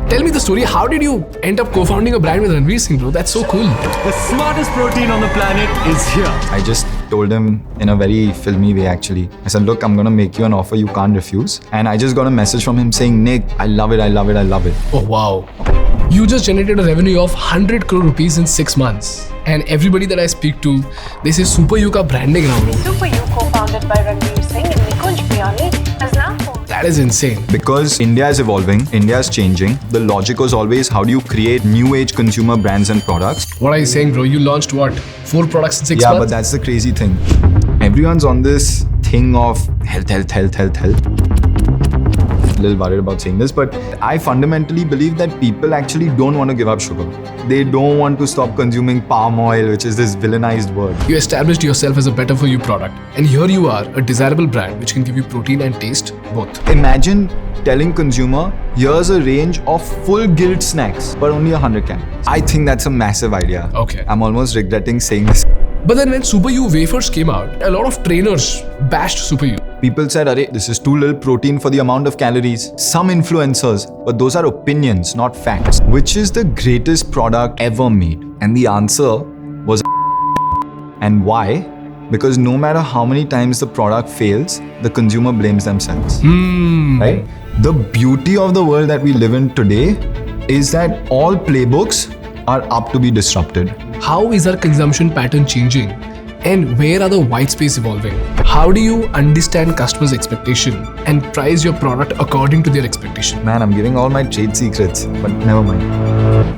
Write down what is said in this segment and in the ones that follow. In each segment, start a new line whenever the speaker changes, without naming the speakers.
Tell me the story. How did you end up co-founding a brand with Ranveer Singh, bro? That's so cool.
The smartest protein on the planet is here.
I just told him in a very filmy way actually. I said, look, I'm gonna make you an offer you can't refuse. And I just got a message from him saying, Nick, I love it, I love it, I love it.
Oh wow. You just generated a revenue of 100 crore rupees in 6 months. And everybody that I speak to, they say SuperYou ka branding now, bro.
SuperYou, co-founded by Ranveer Singh and Nikunj Biyani, has now formed.
That is insane.
Because India is evolving, India is changing. The logic was always how do you create new age consumer brands and products.
What are you saying, bro? You launched what? 4 products in 6
Yeah,
months?
but that's the crazy thing. Everyone's on this thing of health. A little worried about saying this, but I fundamentally believe that people actually don't want to give up sugar. They don't want to stop consuming palm oil, which is this villainized word.
You established yourself as a better for you product. And here you are, a desirable brand which can give you protein and taste, both.
Imagine telling consumer, here's a range of full guilt snacks, but only 100 calories. I think that's a massive idea.
Okay.
I'm almost regretting saying this.
But then when SuperYou Wafers came out, a lot of trainers bashed SuperYou.
People said, Arey, this is too little protein for the amount of calories. Some influencers, but those are opinions, not facts. Which is the greatest product ever made? And the answer was and why? Because no matter how many times the product fails, the consumer blames themselves. Right? The beauty of the world that we live in today is that all playbooks are up to be disrupted.
How is our consumption pattern changing? And where are the white space evolving? How do you understand customers' expectation and price your product according to their expectation?
Man, I'm giving all my trade secrets, but never mind.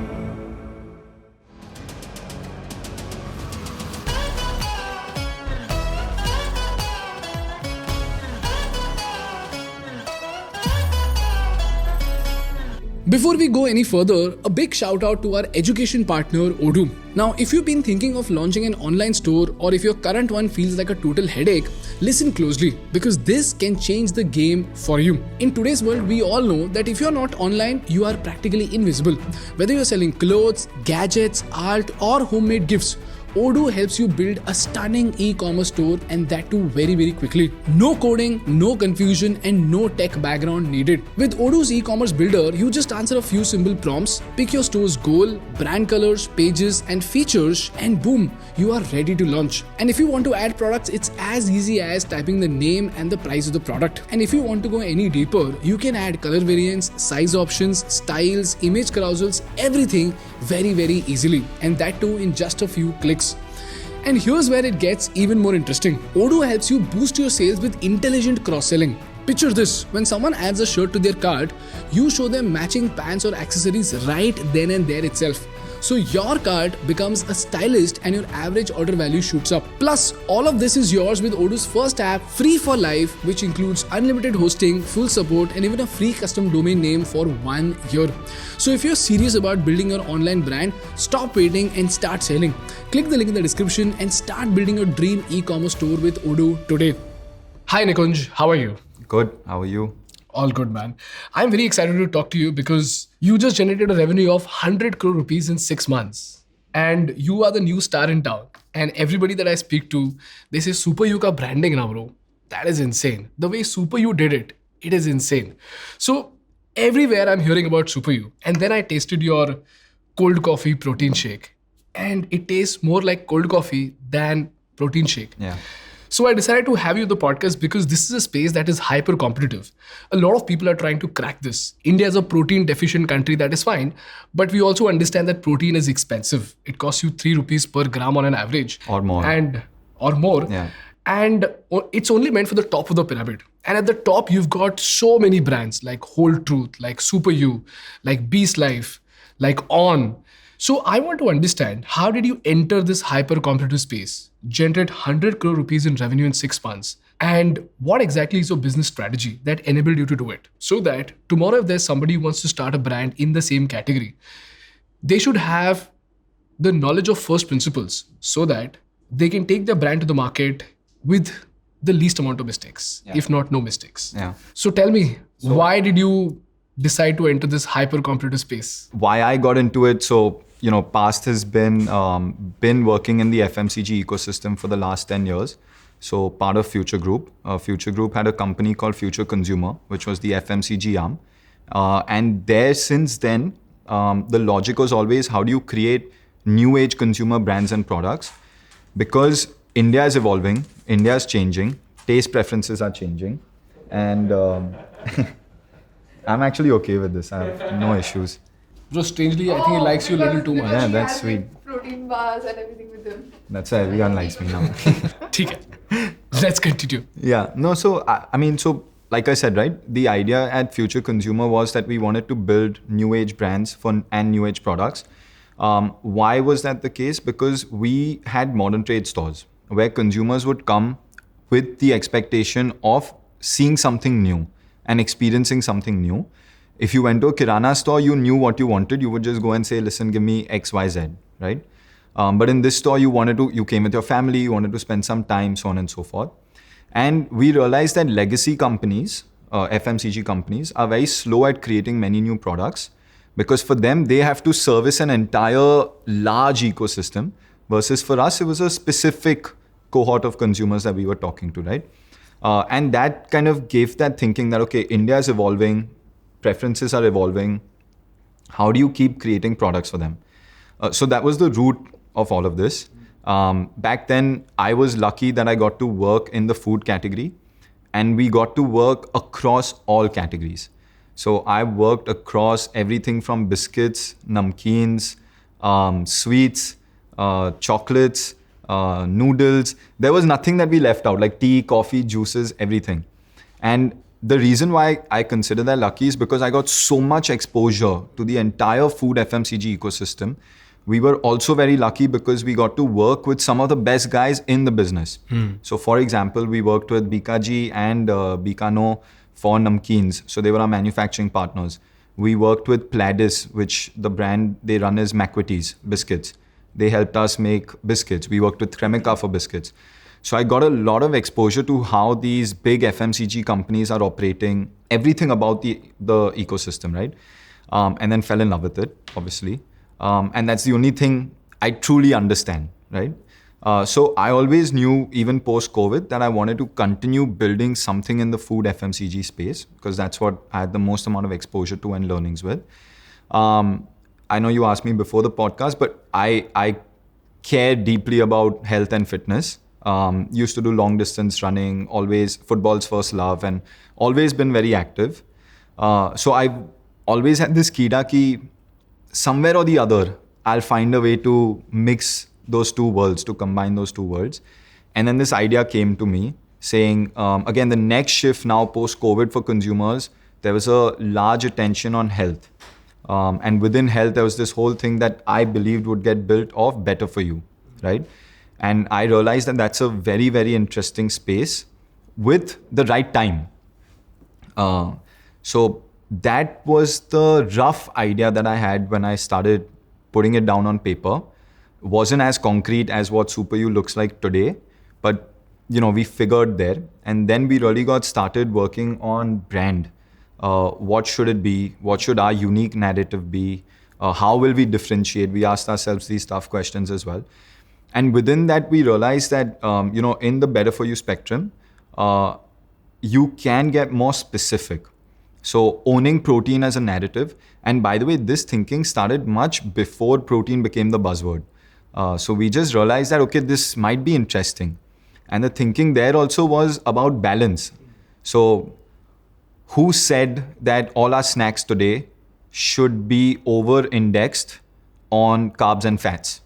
Before we go any further, a big shout out to our education partner Odoo. Now, if you've been thinking of launching an online store or if your current one feels like a total headache, listen closely because this can change the game for you. In today's world, we all know that if you're not online, you are practically invisible. Whether you're selling clothes, gadgets, art, or homemade gifts, Odoo helps you build a stunning e-commerce store and that too very quickly. No coding, no confusion and no tech background needed. With Odoo's e-commerce builder, you just answer a few simple prompts, pick your store's goal, brand colors, pages and features and boom, you are ready to launch. And if you want to add products, it's as easy as typing the name and the price of the product. And if you want to go any deeper, you can add color variants, size options, styles, image carousels, everything very easily. And that too in just a few clicks. And here's where it gets even more interesting. Odoo helps you boost your sales with intelligent cross-selling. Picture this, when someone adds a shirt to their cart, you show them matching pants or accessories right then and there itself. So your cart becomes a stylist and your average order value shoots up. Plus, all of this is yours with Odoo's first app, free for life, which includes unlimited hosting, full support, and even a free custom domain name for 1 year. So if you're serious about building your online brand, stop waiting and start selling. Click the link in the description and start building your dream e-commerce store with Odoo today. Hi Nikunj, how are you?
Good, how are you?
All good, man. I'm very excited to talk to you because you just generated a revenue of 100 crore rupees in 6 months. And you are the new star in town. And everybody that I speak to, they say SuperYou ka branding now, bro. That is insane. The way SuperYou did it, it is insane. So everywhere I'm hearing about SuperYou. And then I tasted your cold coffee protein shake. And it tastes more like cold coffee than protein shake.
Yeah.
So I decided to have you on the podcast because this is a space that is hyper competitive. A lot of people are trying to crack this. India is a protein deficient country, that is fine. But we also understand that protein is expensive. It costs you 3 rupees per gram on an average.
Or more.
Or more.
Yeah.
And it's only meant for the top of the pyramid. And at the top, you've got so many brands like Whole Truth, like SuperYou, like Beast Life, like On. So I want to understand, how did you enter this hyper competitive space, generate 100 crore rupees in revenue in 6 months? And what exactly is your business strategy that enabled you to do it? So that tomorrow if there's somebody who wants to start a brand in the same category, they should have the knowledge of first principles so that they can take their brand to the market with the least amount of mistakes, if not no mistakes.
Yeah.
So tell me, why did you decide to enter this hyper competitive space?
Why I got into it, so past has been working in the FMCG ecosystem for the last 10 years. So part of Future Group. Future Group had a company called Future Consumer, which was the FMCG arm. And there since then, the logic was always how do you create new age consumer brands and products? Because India is evolving, India is changing, taste preferences are changing. And I'm actually okay with this. I have no issues.
Bro, strangely, I think he likes you a little too much.
Yeah, that's sweet.
Protein bars and everything with him.
That's why everyone likes me now.
ठीक है. Let's continue.
Yeah, no, so I mean, so like I said, right, the idea at Future Consumer was that we wanted to build new age brands and new age products. Why was that the case? Because we had modern trade stores where consumers would come with the expectation of seeing something new and experiencing something new. If you went to a Kirana store, you knew what you wanted. You would just go and say, listen, give me X, Y, Z, right? But in this store, you came with your family, you wanted to spend some time, so on and so forth. And we realized that legacy companies, FMCG companies, are very slow at creating many new products because for them, they have to service an entire large ecosystem versus for us, it was a specific cohort of consumers that we were talking to, right? And that kind of gave that thinking that, okay, India is evolving, preferences are evolving. How do you keep creating products for them? So that was the root of all of this. Back then, I was lucky that I got to work in the food category and we got to work across all categories. So I worked across everything from biscuits, namkeens, sweets, chocolates, noodles. There was nothing that we left out, like tea, coffee, juices, everything. And the reason why I consider that lucky is because I got so much exposure to the entire food FMCG ecosystem. We were also very lucky because we got to work with some of the best guys in the business. So for example, we worked with Bikaji and Bikano for namkeens. So they were our manufacturing partners. We worked with Pladis, which the brand they run is McVitie's biscuits. They helped us make biscuits. We worked with Cremica for biscuits. So I got a lot of exposure to how these big FMCG companies are operating, everything about the ecosystem, right? And then fell in love with it, obviously. And that's the only thing I truly understand, right? So I always knew, even post-COVID, that I wanted to continue building something in the food FMCG space because that's what I had the most amount of exposure to and learnings with. I know you asked me before the podcast, but I care deeply about health and fitness. Used to do long distance running, always football's first love, and always been very active. So I've always had this kida ki somewhere or the other, I'll find a way to mix those two worlds, to combine those two worlds. And then this idea came to me saying, again, the next shift now post-COVID for consumers, there was a large attention on health. And within health, there was this whole thing that I believed would get built of better for you, right? And I realized that that's a very, very interesting space with the right time. So that was the rough idea that I had when I started putting it down on paper. Wasn't as concrete as what SuperYou looks like today, but we figured there. And then we really got started working on brand. What should it be? What should our unique narrative be? How will we differentiate? We asked ourselves these tough questions as well. And within that, we realized that, in the better for you spectrum, you can get more specific. So owning protein as a narrative. And by the way, this thinking started much before protein became the buzzword. So we just realized that, okay, this might be interesting. And the thinking there also was about balance. So who said that all our snacks today should be over-indexed on carbs and fats?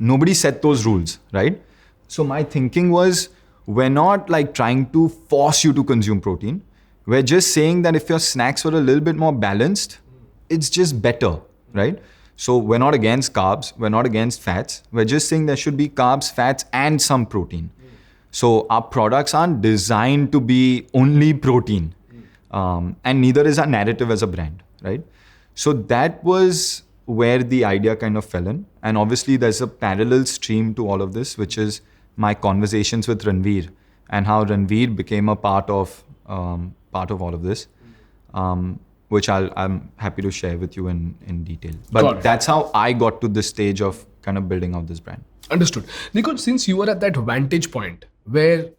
Nobody set those rules, right? So my thinking was, we're not like trying to force you to consume protein. We're just saying that if your snacks were a little bit more balanced, it's just better, right? So we're not against carbs, we're not against fats. We're just saying there should be carbs, fats, and some protein. So our products aren't designed to be only protein. And neither is our narrative as a brand, right? So that was where the idea kind of fell in. And obviously there's a parallel stream to all of this, which is my conversations with Ranveer and how Ranveer became a part of all of this, which I'm happy to share with you in detail. But that's how I got to this stage of kind of building out this brand.
Understood. Nikunj, since you were at that vantage point, where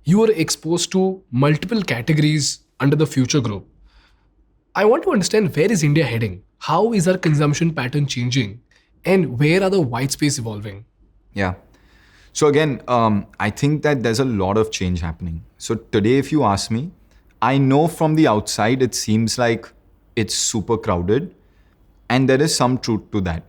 you were exposed to multiple categories under the future group. I want to understand, where is India heading? How is our consumption pattern changing? And where are the white space evolving?
Yeah. So again, I think that there's a lot of change happening. So today, if you ask me, I know from the outside, it seems like it's super crowded. And there is some truth to that.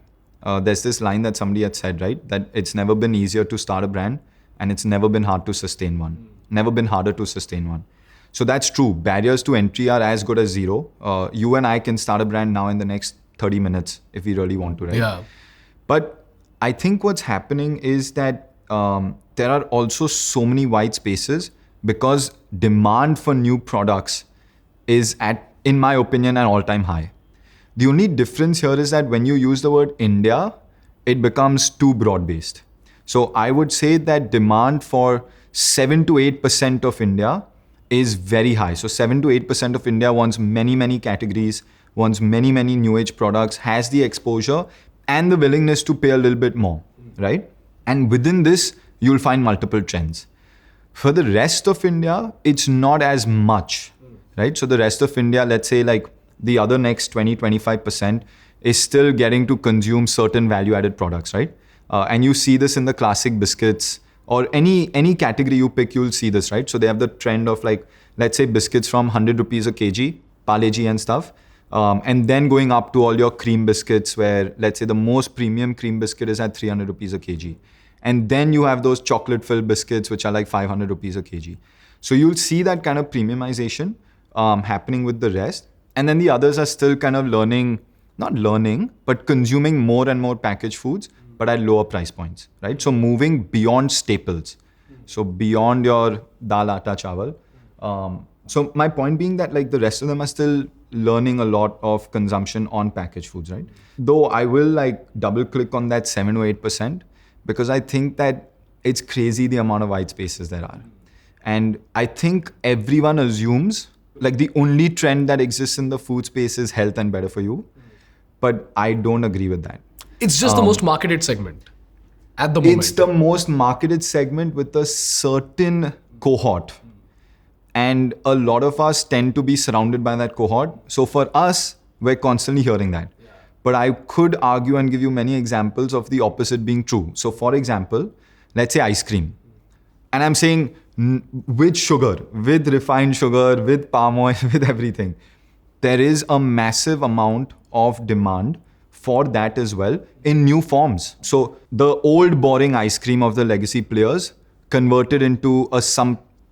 There's this line that somebody had said, right? That it's never been easier to start a brand and it's never been hard to sustain one. Never been harder to sustain one. So that's true. Barriers to entry are as good as zero. You and I can start a brand now in the next 30 minutes if we really want to, right?
Yeah.
But I think what's happening is that there are also so many white spaces because demand for new products is at, in my opinion, an all-time high. The only difference here is that when you use the word India, it becomes too broad-based. So I would say that demand for 7 to 8% of India is very high. So 7 to 8% of India wants many, many categories, wants many, many new age products, has the exposure and the willingness to pay a little bit more, right? And within this, you'll find multiple trends. For the rest of India, it's not as much, right? So the rest of India, let's say like the other next 20-25% is still getting to consume certain value-added products, right? And you see this in the classic biscuits or any category you pick, you'll see this, right? So they have the trend of like, let's say biscuits from 100 rupees a kg, Parle-G and stuff. And then going up to all your cream biscuits where, let's say the most premium cream biscuit is at 300 rupees a kg. And then you have those chocolate-filled biscuits, which are like 500 rupees a kg. So you'll see that kind of premiumization happening with the rest. And then the others are still kind of not learning, but consuming more and more packaged foods, but at lower price points, right? So moving beyond staples. So beyond your dal, atta, chawal. So my point being that like the rest of them are still learning a lot of consumption on packaged foods, right? Though I will like double click on that 7 or 8% because I think that it's crazy the amount of white spaces there are. And I think everyone assumes like the only trend that exists in the food space is health and better for you. But I don't agree with that.
It's just the most marketed segment at the moment.
It's the most marketed segment with a certain cohort. And a lot of us tend to be surrounded by that cohort. So for us, we're constantly hearing that. But I could argue and give you many examples of the opposite being true. So for example, let's say ice cream. And I'm saying with sugar, with refined sugar, with palm oil, with everything. There is a massive amount of demand for that as well in new forms. So the old boring ice cream of the legacy players converted into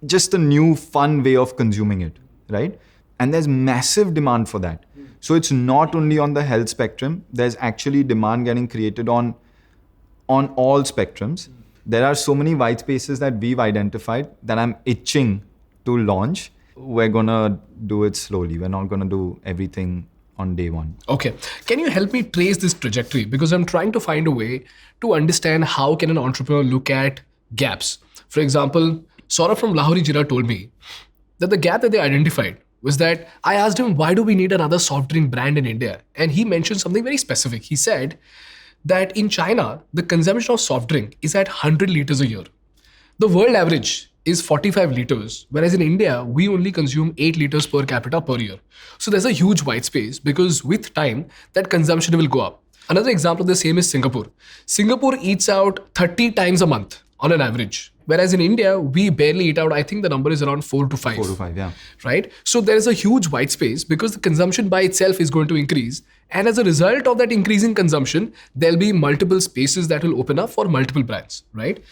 just a new fun way of consuming it, right? And there's massive demand for that. So it's not only on the health spectrum, there's actually demand getting created on all spectrums. There are so many white spaces that we've identified that I'm itching to launch. We're gonna do it slowly. We're not gonna do everything on day one.
Okay. Can you help me trace this trajectory? Because I'm trying to find a way to understand how can an entrepreneur look at gaps. For example, Saurabh from Lahori Jira told me that the gap that they identified was that I asked him, why do we need another soft drink brand in India? And he mentioned something very specific. He said that in China, the consumption of soft drink is at 100 liters a year. The world average is 45 liters, whereas in India, we only consume 8 liters per capita per year. So there's a huge white space because with time, that consumption will go up. Another example of the same is Singapore. Singapore eats out 30 times a month on an average. Whereas in India, we barely eat out. I think the number is around 4 to 5.
4 to 5, yeah.
Right? So there is a huge white space because the consumption by itself is going to increase. And as a result of that increasing consumption, there'll be multiple spaces that will open up for multiple brands, right?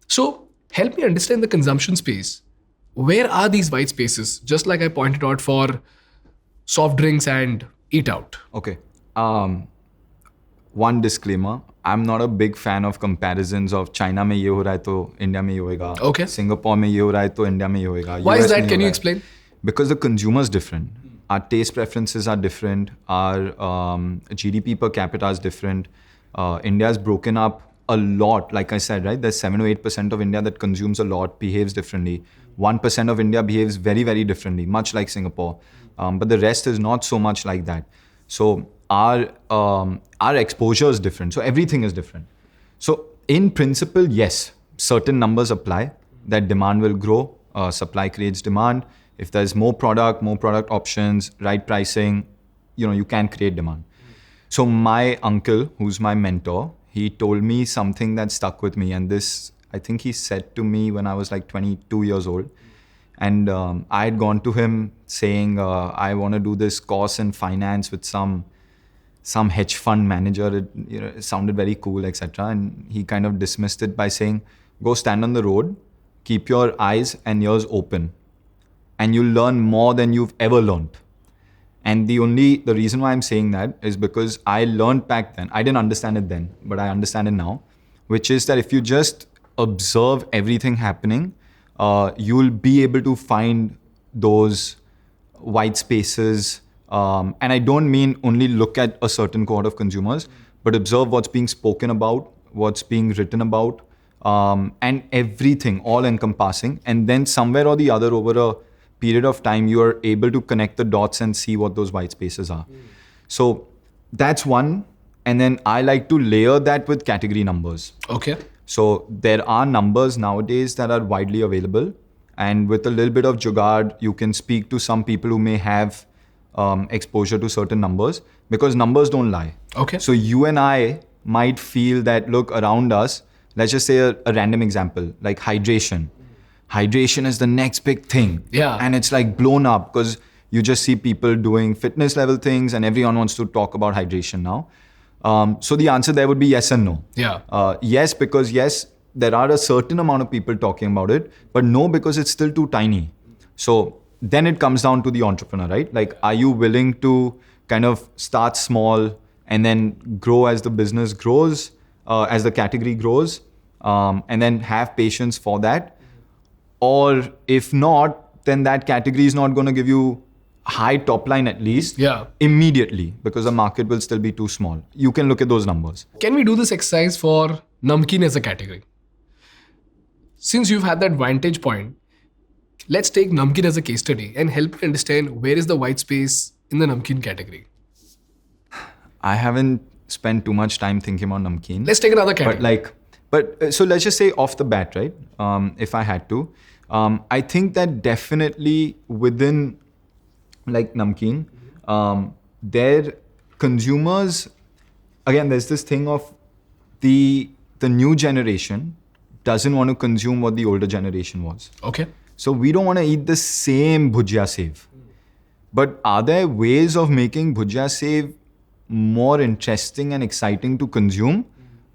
So help me understand the consumption space. Where are these white spaces? Just like I pointed out for soft drinks and eat out.
Okay. One disclaimer. I'm not a big fan of comparisons of China mein ye ho raha hai to India mein ye hoega.
Okay.
Singapore mein ye ho raha hai to India mein ye hoega.
Why
US
is that?
mein
Can
ye
you
ho raha hai.
explain?
Because the consumer is different. Our taste preferences are different. Our GDP per capita is different. India is broken up a lot. Like I said, right? There's 7 or 8% of India that consumes a lot, behaves differently. 1% of India behaves very, very differently, much like Singapore. But the rest is not so much like that. So our exposure is different. So everything is different. So in principle, yes, certain numbers apply. that demand will grow. Supply creates demand. If there's more product options, right pricing, you can create demand. So my uncle, who's my mentor, he told me something that stuck with me. And this, I think he said to me when I was like 22 years old. And I had gone to him saying, I want to do this course in finance with some hedge fund manager. It sounded very cool, etc. And he kind of dismissed it by saying, go stand on the road, keep your eyes and ears open, and you'll learn more than you've ever learned. And the reason why I'm saying that is because I learned back then. I didn't understand it then, but I understand it now, which is that if you just observe everything happening, you'll be able to find those white spaces. And I don't mean only look at a certain cohort of consumers, but observe what's being spoken about, what's being written about, and everything, all encompassing. And then somewhere or the other over a period of time, you are able to connect the dots and see what those white spaces are. So that's one. And then I like to layer that with category numbers.
Okay.
So there are numbers nowadays that are widely available. And with a little bit of jugaad, you can speak to some people who may have exposure to certain numbers, because numbers don't lie.
Okay.
So you and I might feel that, look, around us, let's just say a random example, like hydration. Hydration is the next big thing.
Yeah.
And it's like blown up because you just see people doing fitness level things and everyone wants to talk about hydration now. So the answer there would be yes and no.
Yeah.
Yes, because yes, there are a certain amount of people talking about it, but no, because it's still too tiny. So then it comes down to the entrepreneur, right? Like, are you willing to kind of start small and then grow as the business grows, as the category grows, and then have patience for that? Or if not, then that category is not going to give you high top line at least immediately, because the market will still be too small. You can look at those numbers.
Can we do this exercise for namkeen as a category? Since you've had that vantage point, let's take namkeen as a case study and help you understand where is the white space in the namkeen category.
I haven't spent too much time thinking about namkeen.
Let's take another category.
So let's just say off the bat, right? If I had to, I think that definitely within like namkeen, their consumers, again, there's this thing of the new generation doesn't want to consume what the older generation was.
Okay.
So we don't want to eat the same bhujia sev. But are there ways of making bhujia sev more interesting and exciting to consume?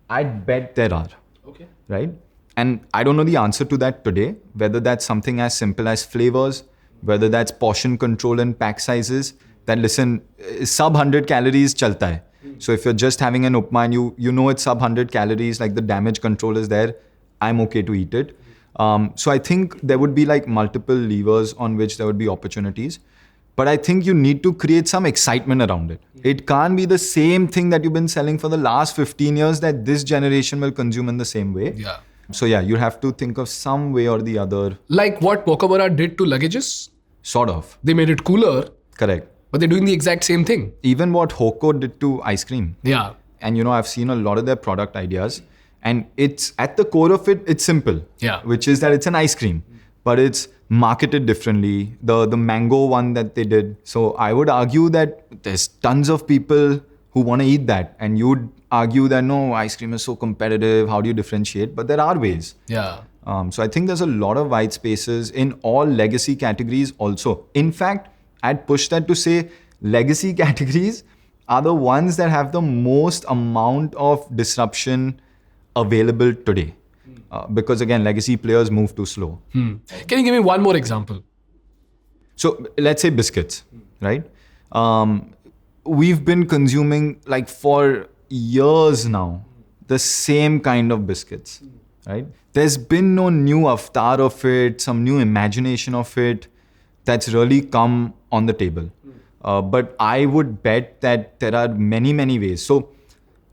I'd bet there are.
Okay.
Right? And I don't know the answer to that today, whether that's something as simple as flavors, whether that's portion control and pack sizes, that listen, sub 100 calories chalta hai. So if you're just having an upma and you know it's sub 100 calories, like the damage control is there, I'm okay to eat it. So I think there would be like multiple levers on which there would be opportunities. But I think you need to create some excitement around it. It can't be the same thing that you've been selling for the last 15 years that this generation will consume in the same way.
Yeah.
So yeah, you have to think of some way or the other.
Like what Mokabara did to luggages?
Sort of.
They made it cooler.
Correct.
But they're doing the exact same thing.
Even what Hoko did to ice cream.
Yeah.
And I've seen a lot of their product ideas. And it's at the core of it, it's simple.
Yeah.
Which is that it's an ice cream. But it's marketed differently. The mango one that they did. So I would argue that there's tons of people who want to eat that. And you'd argue that no, ice cream is so competitive. How do you differentiate? But there are ways.
Yeah.
So I think there's a lot of white spaces in all legacy categories also. In fact, I'd push that to say legacy categories are the ones that have the most amount of disruption available today. Because again, legacy players move too slow.
Can you give me one more example?
So let's say biscuits, right? We've been consuming like for years now, the same kind of biscuits, right? There's been no new avatar of it, some new imagination of it that's really come on the table. But I would bet that there are many, many ways. So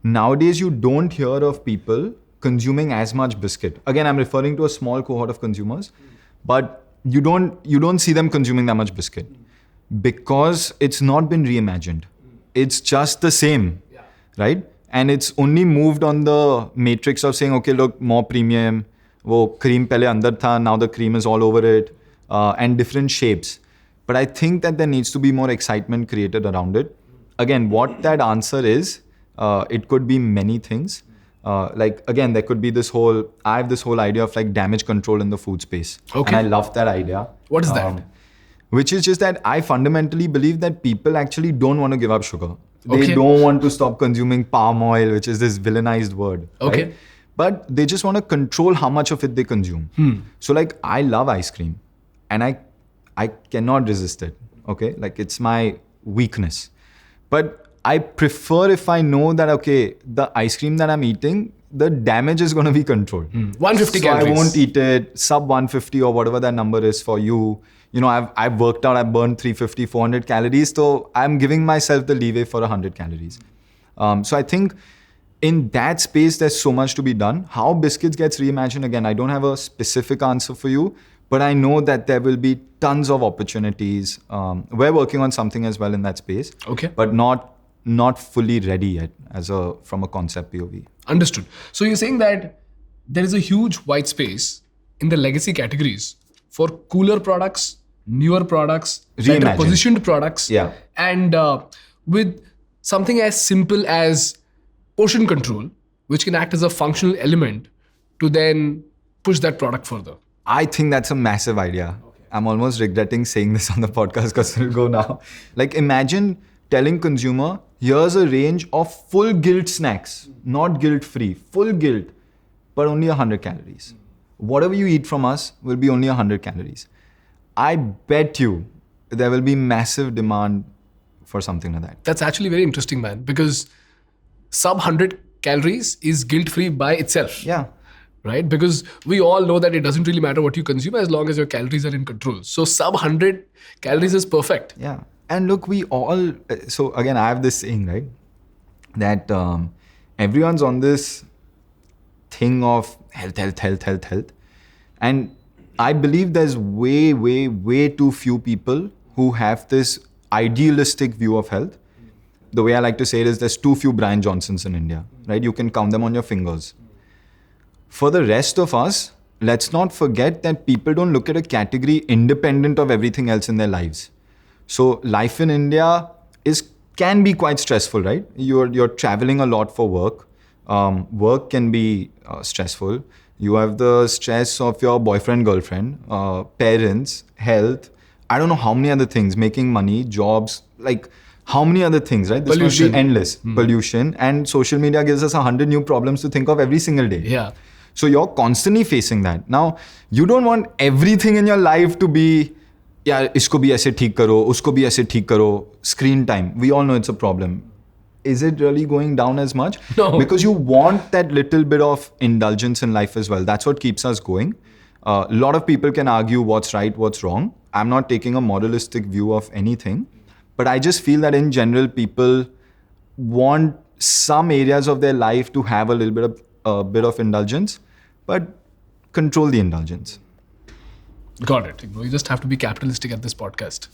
nowadays you don't hear of people consuming as much biscuit. Again, I'm referring to a small cohort of consumers, but you don't see them consuming that much biscuit because it's not been reimagined. It's just the same, right? And it's only moved on the matrix of saying, okay, look, more premium, वो cream पहले अंदर था, now the cream is all over it, and different shapes. But I think that there needs to be more excitement created around it. Again, what that answer is, it could be many things. Like again, there could be I have this whole idea of like damage control in the food space.
Okay.
And I love that idea.
What is that?
Which is just that I fundamentally believe that people actually don't want to give up sugar. They
Okay.
don't want to stop consuming palm oil, which is this villainized word.
Okay.
Right? But they just want to control how much of it they consume. So like I love ice cream and I cannot resist it. Okay. Like it's my weakness. But I prefer if I know that, okay, the ice cream that I'm eating, the damage is going to be controlled.
150
so
calories.
I won't eat it, sub 150 or whatever that number is for you. You know, I've worked out, I've burned 350, 400 calories. So I'm giving myself the leeway for 100 calories. So I think in that space, there's so much to be done. How biscuits gets reimagined, again, I don't have a specific answer for you, but I know that there will be tons of opportunities. We're working on something as well in that space.
Okay.
But not fully ready yet from a concept POV.
Understood. So you're saying that there is a huge white space in the legacy categories for cooler products, newer products, better
Reimagined.
positioned products,
Yeah.
and with something as simple as portion control, which can act as a functional element to then push that product further.
I think that's a massive idea. I'm almost regretting saying this on the podcast because it'll go now. Like imagine telling consumer, here's a range of full guilt snacks, not guilt-free, full guilt, but only 100 calories. Whatever you eat from us will be only 100 calories. I bet you there will be massive demand for something like that.
That's actually very interesting, man, because sub 100 calories is guilt-free by itself.
Yeah.
Right? Because we all know that it doesn't really matter what you consume as long as your calories are in control. So sub 100 calories is perfect.
Yeah. And look, we all, so again, I have this saying, right? That everyone's on this thing of health. And I believe there's way too few people who have this idealistic view of health. The way I like to say it is there's too few Brian Johnsons in India, right? You can count them on your fingers. For the rest of us, let's not forget that people don't look at a category independent of everything else in their lives. So life in India can be quite stressful, right? You're traveling a lot for work. Work can be stressful. You have the stress of your boyfriend, girlfriend, parents, health. I don't know how many other things, making money, jobs, like how many other things, right? This must be endless. Pollution, and social media gives us 100 new problems to think of every single day.
Yeah.
So you're constantly facing that. Now, you don't want everything in your life to be, yeah, isko bhi aise theek karo, usko bhi aise theek karo. Screen time, we all know it's a problem. Is it really going down as much?
No.
Because you want that little bit of indulgence in life as well. That's what keeps us going. A lot of people can argue what's right, what's wrong. I'm not taking a moralistic view of anything. But I just feel that in general, people want some areas of their life to have a little bit of indulgence, but control the indulgence.
Got it. You just have to be capitalistic at this podcast.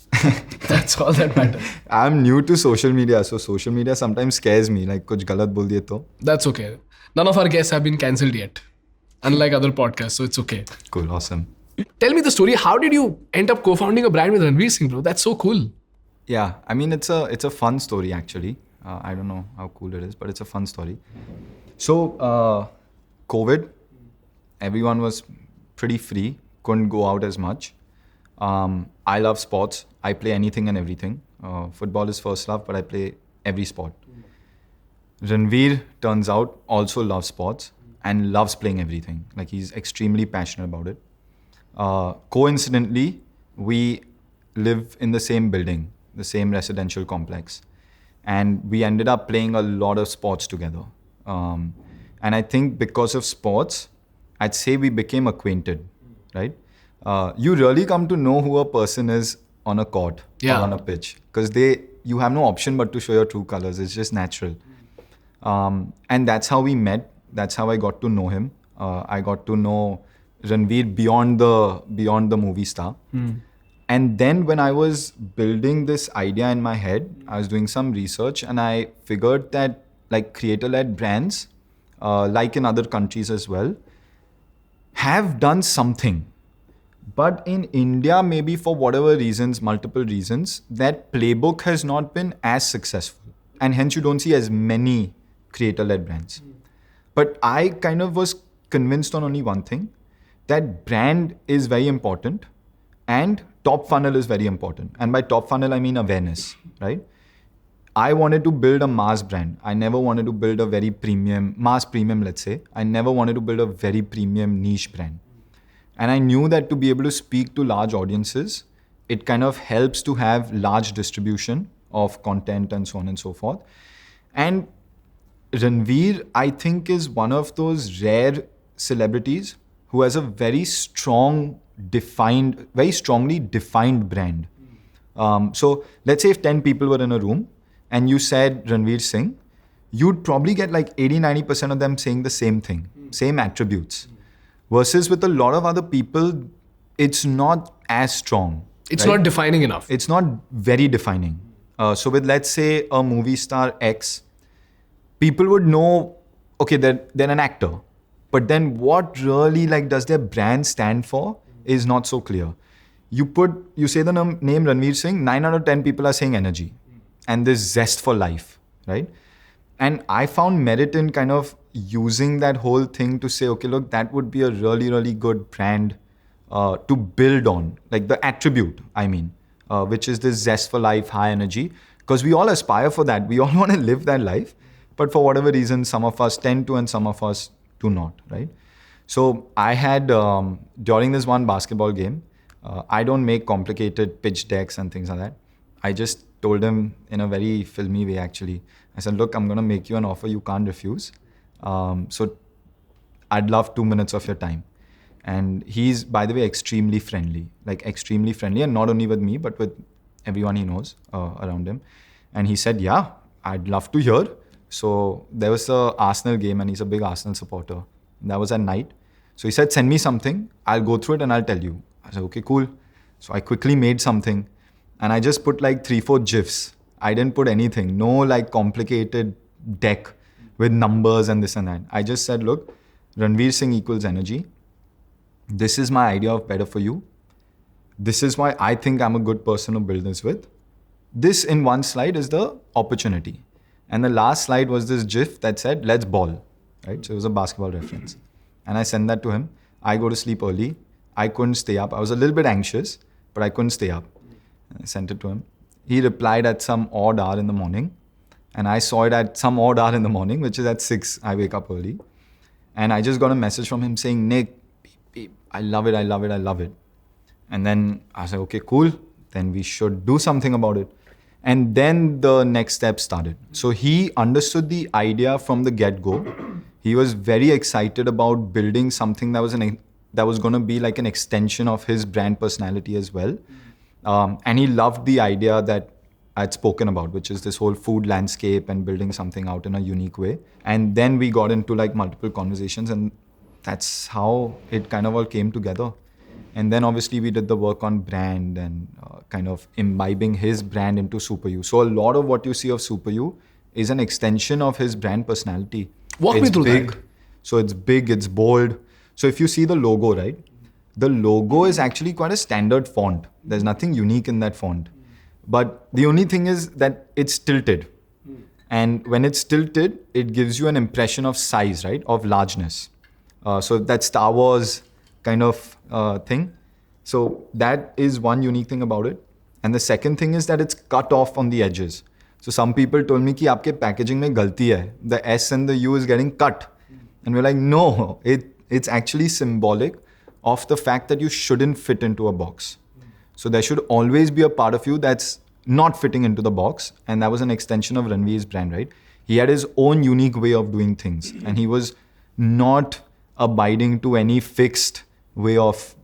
That's all that matters.
I'm new to social media, so social media sometimes scares me. Like, kuch galat bol diye to.
That's okay. None of our guests have been cancelled yet, unlike other podcasts, so it's okay.
Cool, awesome.
Tell me the story. How did you end up co-founding a brand with Ranveer Singh, bro? That's so cool.
Yeah, I mean, it's a fun story actually. I don't know how cool it is, but it's a fun story. So, COVID, everyone was pretty free, couldn't go out as much. I love sports. I play anything and everything. Football is first love, but I play every sport. Ranveer, turns out, also loves sports and loves playing everything. Like, he's extremely passionate about it. Coincidentally, we live in the same building, the same residential complex. And we ended up playing a lot of sports together. And I think because of sports, I'd say we became acquainted, right? You really come to know who a person is on a court or on a pitch, because you have no option but to show your true colors. It's just natural. And that's how we met. That's how I got to know him. I got to know Ranveer beyond the movie star. And then when I was building this idea in my head, I was doing some research and I figured that like creator-led brands, like in other countries as well, have done something. But in India, maybe for whatever reasons, multiple reasons, that playbook has not been as successful. And hence you don't see as many creator-led brands. But I kind of was convinced on only one thing, that brand is very important and top funnel is very important. And by top funnel, I mean awareness, right? I wanted to build a mass brand. I never wanted to build a very premium, mass premium, let's say. I never wanted to build a very premium niche brand. And I knew that to be able to speak to large audiences, it kind of helps to have large distribution of content and so on and so forth. And Ranveer, I think, is one of those rare celebrities who has a very strongly defined brand. So let's say if 10 people were in a room and you said Ranveer Singh, you'd probably get like 80-90% of them saying the same thing, same attributes. Versus with a lot of other people, it's not as strong.
It's
right?
not defining enough.
It's not very defining. So with, let's say, a movie star X, people would know, okay, they're an actor. But then what really does their brand stand for is not so clear. You say the name Ranveer Singh, 9 out of 10 people are saying energy and this zest for life, right? And I found merit in kind of using that whole thing to say, okay, look, that would be a really, really good brand to build on, like the attribute, which is this zest for life, high energy, because we all aspire for that. We all want to live that life, but for whatever reason, some of us tend to and some of us do not, right? So I had, during this one basketball game, I don't make complicated pitch decks and things like that. I just told him in a very filmy way, actually. I said, look, I'm going to make you an offer you can't refuse. So I'd love 2 minutes of your time. And he's, by the way, extremely friendly, and not only with me, but with everyone he knows around him. And he said, yeah, I'd love to hear. So there was a Arsenal game and he's a big Arsenal supporter. That was at night. So he said, send me something. I'll go through it and I'll tell you. I said, okay, cool. So I quickly made something and I just put 3-4 GIFs. I didn't put anything, no complicated deck with numbers and this and that. I just said, look, Ranveer Singh equals energy. This is my idea of better for you. This is why I think I'm a good person to build this with. This in one slide is the opportunity. And the last slide was this GIF that said, let's ball, right? So it was a basketball reference. And I sent that to him. I go to sleep early. I couldn't stay up. I was a little bit anxious, but I couldn't stay up. I sent it to him. He replied at some odd hour in the morning. And I saw it at some odd hour in the morning, which is at 6. I wake up early. And I just got a message from him saying, Nick, I love it, I love it, I love it. And then I said, okay, cool. Then we should do something about it. And then the next step started. So he understood the idea from the get-go. He was very excited about building something that was going to be like an extension of his brand personality as well. And he loved the idea that I'd spoken about, which is this whole food landscape and building something out in a unique way. And then we got into multiple conversations, and that's how it kind of all came together. And then obviously we did the work on brand and kind of imbibing his brand into SuperYou. So a lot of what you see of SuperYou is an extension of his brand personality.
Walk me through that.
So it's big, it's bold. So if you see the logo, right? The logo is actually quite a standard font. There's nothing unique in that font. But the only thing is that it's tilted. And when it's tilted, it gives you an impression of size, right? Of largeness. So that Star Wars kind of thing. So that is one unique thing about it. And the second thing is that it's cut off on the edges. So some people told me कि आपके packaging में गलती है. The S and the U is getting cut. And we're like, no, it's actually symbolic of the fact that you shouldn't fit into a box. So there should always be a part of you that's not fitting into the box. And that was an extension of Ranveer's brand, right? He had his own unique way of doing things. And he was not abiding to any fixed way of,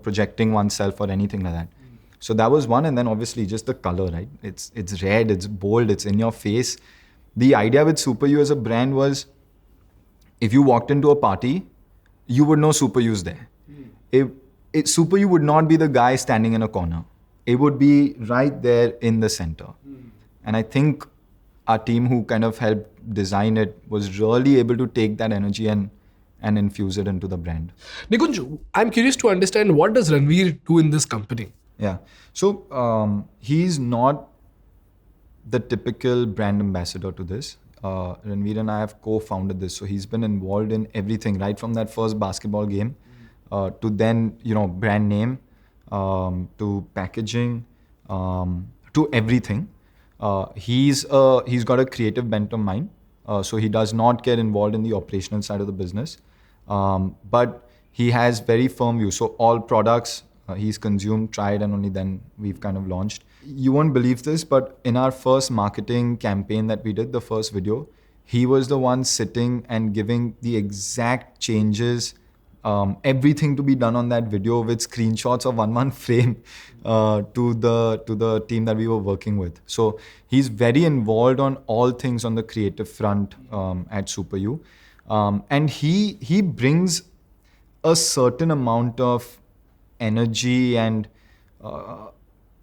projecting oneself or anything like that. So that was one. And then obviously just the color, right? It's red, it's bold, it's in your face. The idea with SuperYou as a brand was, if you walked into a party, you would know SuperYou's there. SuperYou would not be the guy standing in a corner. It would be right there in the center. And I think our team who kind of helped design it was really able to take that energy and and infuse it into the brand.
Nikunj, I'm curious to understand, what does Ranveer do in this company?
Yeah. So he's not the typical brand ambassador to this. Ranveer and I have co-founded this. So he's been involved in everything, right from that first basketball game to then, brand name, to packaging, to everything. He's got a creative bent of mind. So he does not get involved in the operational side of the business. But he has very firm view. So all products he's consumed, tried, and only then we've kind of launched. You won't believe this, but in our first marketing campaign that we did, the first video, he was the one sitting and giving the exact changes, everything to be done on that video with screenshots of one frame to the team that we were working with. So he's very involved on all things on the creative front at SuperYou. And he brings a certain amount of energy and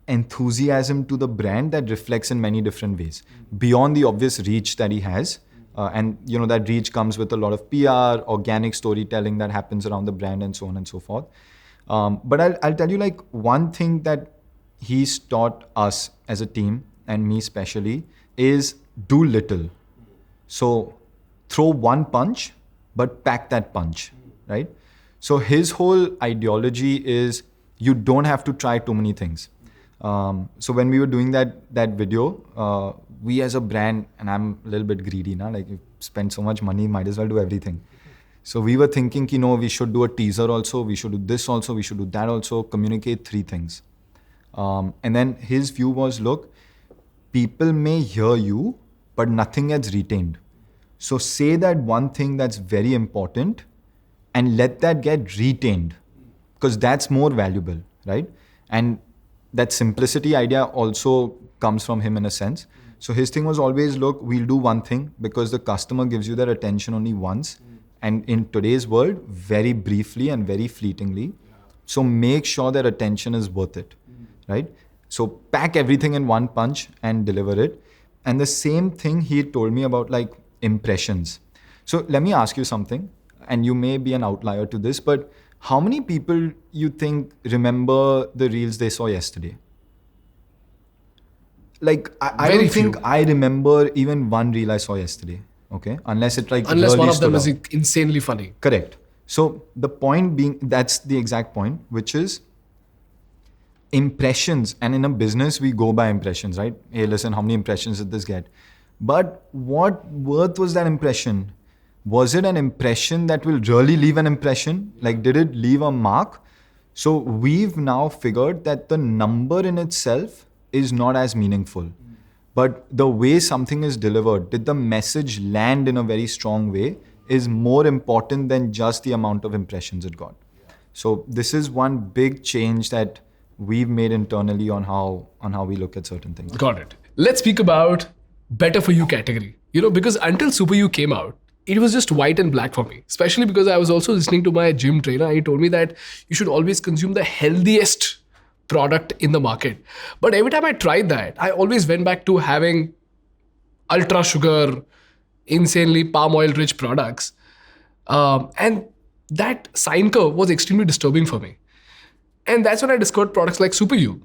enthusiasm to the brand that reflects in many different ways beyond the obvious reach that he has. And that reach comes with a lot of PR, organic storytelling that happens around the brand, and so on and so forth. But I'll tell you, like, one thing that he's taught us as a team, and me especially, is do little. So throw one punch, but pack that punch, right? So his whole ideology is you don't have to try too many things. So when we were doing that video, we as a brand, and I'm a little bit greedy now, like, you spend so much money, might as well do everything. So we were thinking, we should do a teaser also, we should do this also, we should do that also, communicate 3 things. And then his view was, look, people may hear you, but nothing gets retained. So say that one thing that's very important and let that get retained, because that's more valuable, right? And that simplicity idea also comes from him in a sense. So his thing was always, look, we'll do one thing because the customer gives you their attention only once. And in today's world, very briefly and very fleetingly. So make sure their attention is worth it, right? So pack everything in one punch and deliver it. And the same thing he told me about, like, impressions. So let me ask you something, and you may be an outlier to this, but how many people you think remember the reels they saw yesterday? Like, I don't think I remember even one reel I saw yesterday. Okay, unless
one
really
of them is
out.
insanely funny.
Correct. So the point being, that's the exact point, which is impressions. And in a business, we go by impressions, right? Hey, listen, how many impressions did this get? But what worth was that impression? Was it an impression that will really leave an impression? Like, did it leave a mark? So we've now figured that the number in itself is not as meaningful. But the way something is delivered, did the message land in a very strong way, is more important than just the amount of impressions it got. So this is one big change that we've made internally on how we look at certain things.
Got it. Let's speak about better for you category. Because until SuperYou came out, it was just white and black for me. Especially because I was also listening to my gym trainer. He told me that you should always consume the healthiest product in the market. But every time I tried that, I always went back to having ultra sugar, insanely palm oil rich products. And that sine curve was extremely disturbing for me. And that's when I discovered products like SuperYou,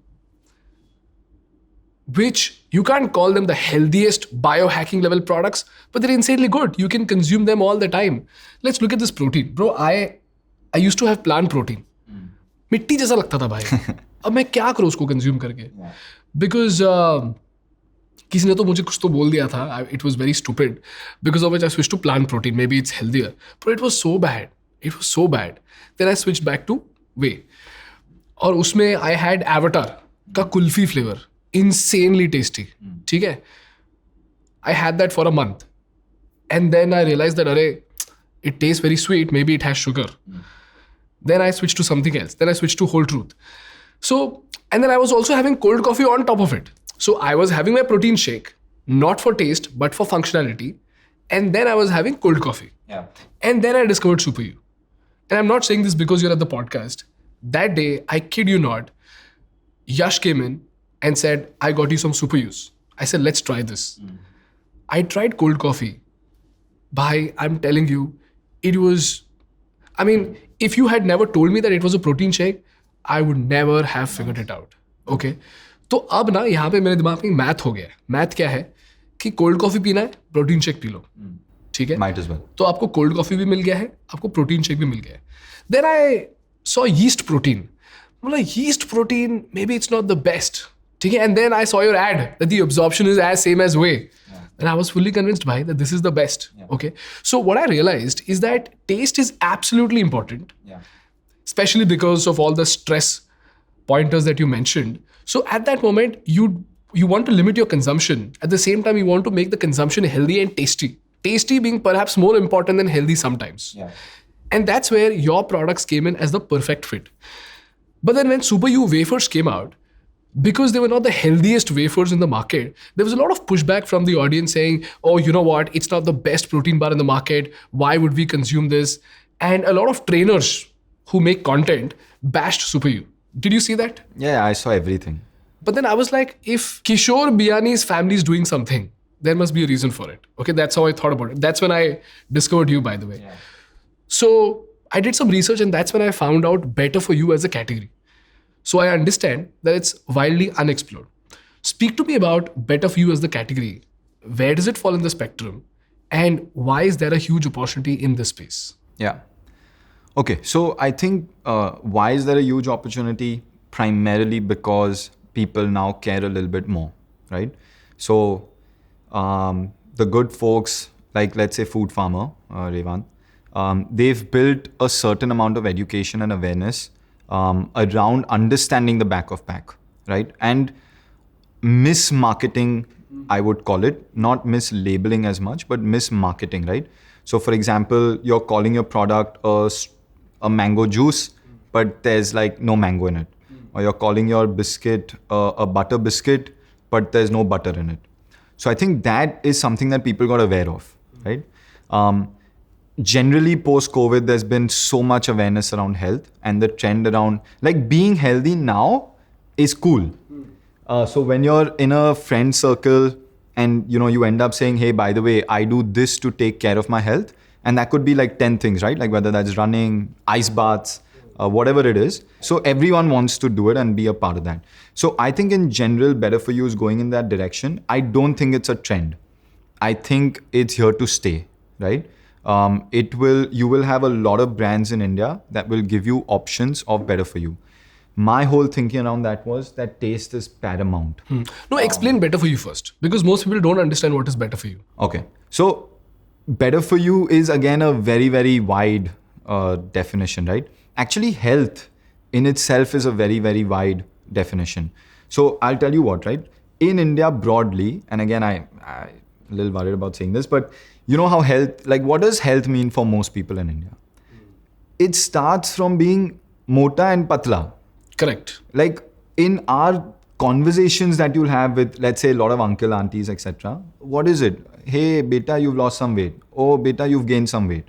which you can't call them the healthiest biohacking level products, but they're insanely good. You can consume them all the time. Let's look at this protein. Bro, I used to have plant protein. मिट्टी जैसा लगता था भाई. अब मैं क्या करूँ उसको कंज्यूम करके? Because किसी ने तो मुझे कुछ तो बोल दिया था. It was very stupid. Because of which I switched to plant protein. Maybe it's healthier. But it was so bad. It was so bad. Then I switched back to whey. और उसमें I had Avatar का kulfi flavor. Insanely tasty. ठीक है? I had that for a month. And then I realized that it tastes very sweet. Maybe it has sugar. Then I switched to something else. Then I switched to Whole Truth. So, and then I was also having cold coffee on top of it. So I was having my protein shake, not for taste, but for functionality. And then I was having cold coffee.
Yeah.
And then I discovered SuperYou. And I'm not saying this because you're at the podcast. That day, I kid you not, Yash came in and said, I got you some SuperYous. I said, let's try this. I tried cold coffee. Bhai, I'm telling you, it was I mean, if you had never told me that it was a protein shake, I would never have figured it out. Okay? तो अब ना यहाँ पे मेरे दिमाग में math हो गया है. मैथ क्या है कि कोल्ड कॉफी पीना है, प्रोटीन शेक पी लो. ठीक है?
Might as well.
तो आपको कोल्ड कॉफी भी मिल गया है, आपको प्रोटीन शेक भी मिल गया है. Then I saw yeast protein. मतलब yeast protein, maybe it's not the best. ठीक है? And then I saw your ad that the absorption is as same as whey. And I was fully convinced by that this is the best. Okay. So what I realized is that taste is absolutely important. Especially because of all the stress pointers that you mentioned. So at that moment, you want to limit your consumption. At the same time, you want to make the consumption healthy and tasty. Tasty being perhaps more important than healthy sometimes. And that's where your products came in as the perfect fit. But then when SuperYou Wafers came out, because they were not the healthiest wafers in the market, there was a lot of pushback from the audience saying, oh, you know what, it's not the best protein bar in the market. Why would we consume this? And a lot of trainers who make content bashed SuperYou. Did you see that?
Yeah, I saw everything.
But then I was like, if Kishore Biyani's family is doing something, there must be a reason for it. Okay, that's how I thought about it. That's when I discovered you, by the way. So I did some research and that's when I found out Better For You as a category. So I understand that it's wildly unexplored. Speak to me about Better For You as the category. Where does it fall in the spectrum? And why is there a huge opportunity in this space?
Yeah. Okay, so I think why is there a huge opportunity? Primarily because people now care a little bit more, right? So the good folks, like let's say Food Farmer, Revant, they've built a certain amount of education and awareness around understanding the back of pack, right? And mismarketing, I would call it, not mislabeling as much, but mismarketing, right? So for example, you're calling your product a mango juice, but there's like no mango in it. Or you're calling your biscuit a butter biscuit, but there's no butter in it. So I think that is something that people got aware of, right? Generally post-COVID, there's been so much awareness around health and the trend around like being healthy now is cool. So when you're in a friend circle and you end up saying, hey, by the way, I do this to take care of my health. And that could be like 10 things, right? Like whether that's running, ice baths, whatever it is. So everyone wants to do it and be a part of that. So I think in general, Better For You is going in that direction. I don't think it's a trend. I think it's here to stay, right? You will have a lot of brands in India that will give you options of Better For You. My whole thinking around that was that taste is paramount.
No, explain Better For You first, because most people don't understand what is Better For You.
Okay. So Better For You is again a very, very wide definition, right? Actually, health in itself is a very, very wide definition. So I'll tell you what, right? In India broadly, and again, I'm a little worried about saying this, but you know how health, like what does health mean for most people in India? It starts from being mota and patla.
Correct.
Like in our conversations that you'll have with, let's say, a lot of uncle, aunties, etc. What is it? Hey, beta, you've lost some weight. Oh, beta, you've gained some weight.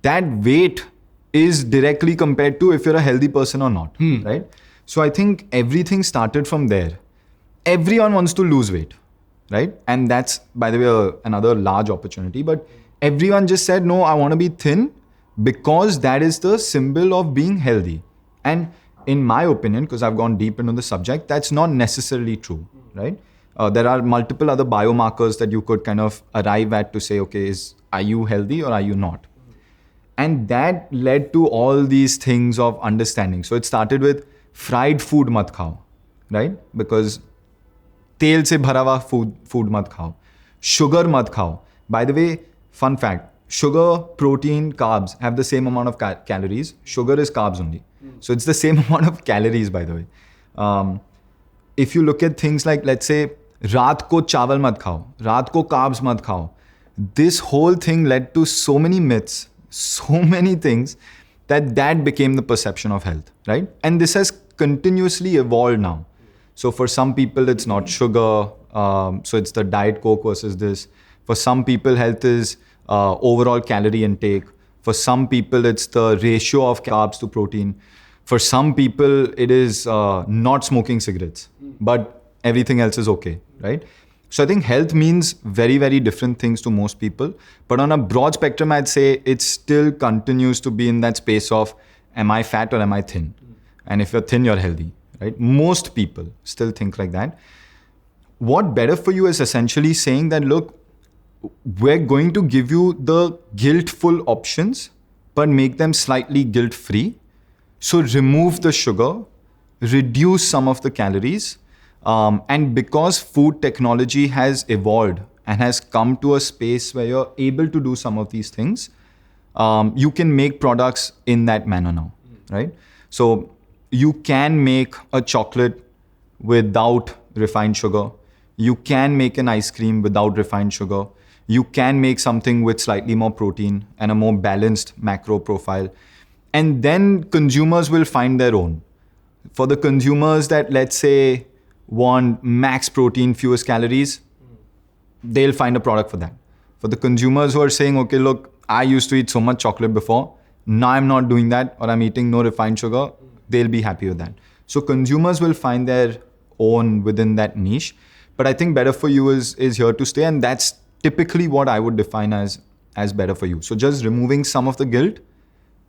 That weight is directly compared to if you're a healthy person or not, right? So I think everything started from there. Everyone wants to lose weight, right? And that's, by the way, another large opportunity. But everyone just said, no, I want to be thin because that is the symbol of being healthy. And in my opinion, because I've gone deep into the subject, that's not necessarily true, right? There are multiple other biomarkers that you could kind of arrive at to say, okay, are you healthy or are you not? And that led to all these things of understanding. So it started with fried food mat khao, right? Because tel se bhara hua food mat khao. Sugar mat khao. By the way, fun fact, sugar, protein, carbs have the same amount of calories. Sugar is carbs only. So it's the same amount of calories, by the way. If you look at things like, let's say, raat ko chawal mat khao, raat ko carbs mat khao. This whole thing led to so many myths, so many things that became the perception of health, right? And this has continuously evolved now. So for some people, it's not sugar. So it's the Diet Coke versus this. For some people, health is overall calorie intake. For some people, it's the ratio of carbs to protein. For some people, it is not smoking cigarettes, but everything else is okay, right? So I think health means very, very different things to most people. But on a broad spectrum, I'd say it still continues to be in that space of, am I fat or am I thin? And if you're thin, you're healthy, right? Most people still think like that. What better for you is essentially saying that, look, we're going to give you the guilt-full options, but make them slightly guilt-free. So remove the sugar, reduce some of the calories. And because food technology has evolved and has come to a space where you're able to do some of these things, you can make products in that manner now, right? So you can make a chocolate without refined sugar. You can make an ice cream without refined sugar. You can make something with slightly more protein and a more balanced macro profile. And then consumers will find their own. For the consumers that, let's say, want max protein, fewest calories, they'll find a product for that. For the consumers who are saying, okay, look, I used to eat so much chocolate before, now I'm not doing that, or I'm eating no refined sugar, they'll be happy with that. So consumers will find their own within that niche. But I think better for you is here to stay, and that's typically what I would define as better for you. So just removing some of the guilt,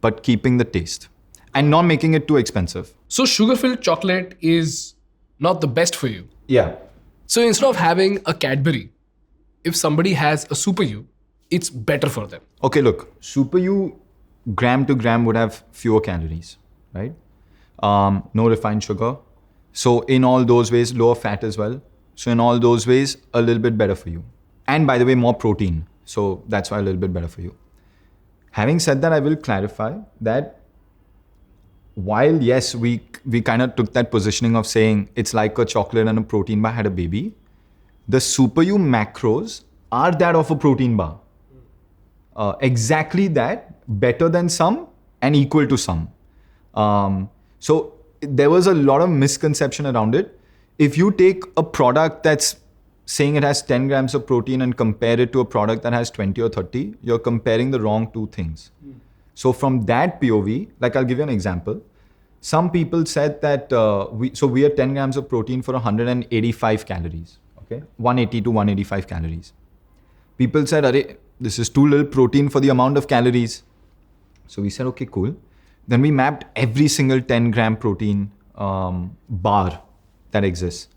but keeping the taste and not making it too expensive.
So sugar-filled chocolate is not the best for you.
Yeah.
So instead of having a Cadbury, if somebody has a SuperYou, it's better for them.
Okay, look, SuperYou gram to gram would have fewer calories, right? No refined sugar. So in all those ways, lower fat as well. So in all those ways, a little bit better for you. And by the way, more protein. So that's why a little bit better for you. Having said that, I will clarify that while yes, we kind of took that positioning of saying it's like a chocolate and a protein bar had a baby, the SuperYou macros are that of a protein bar. Exactly that, better than some and equal to some. So there was a lot of misconception around it. If you take a product that's saying it has 10 grams of protein and compare it to a product that has 20 or 30, you're comparing the wrong two things. So from that POV, like I'll give you an example. Some people said that we are 10 grams of protein for 185 calories. Okay, 180 to 185 calories. People said, "Arey, this is too little protein for the amount of calories." So we said, okay, cool. Then we mapped every single 10 gram protein bar that exists.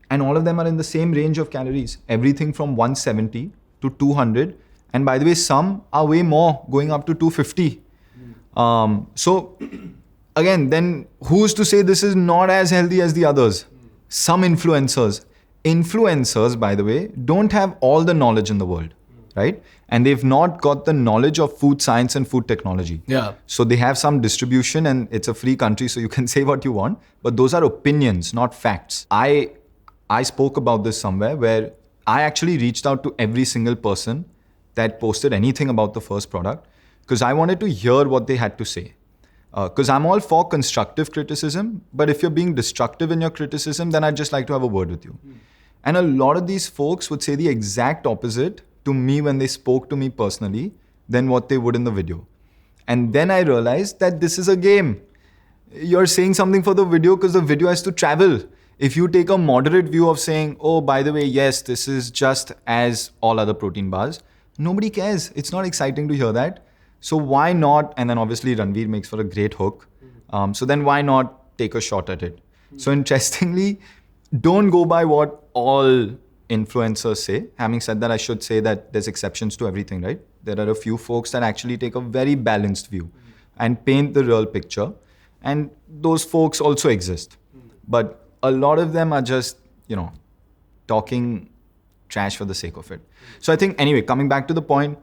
And all of them are in the same range of calories. Everything from 170 to 200. And by the way, some are way more, going up to 250. So again, then who's to say this is not as healthy as the others? Some influencers, by the way, don't have all the knowledge in the world, right? And they've not got the knowledge of food science and food technology.
Yeah.
So they have some distribution and it's a free country, so you can say what you want, but those are opinions, not facts. I spoke about this somewhere where I actually reached out to every single person that posted anything about the first product because I wanted to hear what they had to say. Because I'm all for constructive criticism, but if you're being destructive in your criticism, then I'd just like to have a word with you. And a lot of these folks would say the exact opposite to me when they spoke to me personally than what they would in the video. And then I realized that this is a game. You're saying something for the video because the video has to travel. If you take a moderate view of saying, oh, by the way, yes, this is just as all other protein bars, nobody cares. It's not exciting to hear that. So why not? And then obviously Ranveer makes for a great hook. So then why not take a shot at it? So interestingly, don't go by what all influencers say. Having said that, I should say that there's exceptions to everything, right? There are a few folks that actually take a very balanced view and paint the real picture. And those folks also exist. But a lot of them are just, talking trash for the sake of it. So I think, anyway, coming back to the point,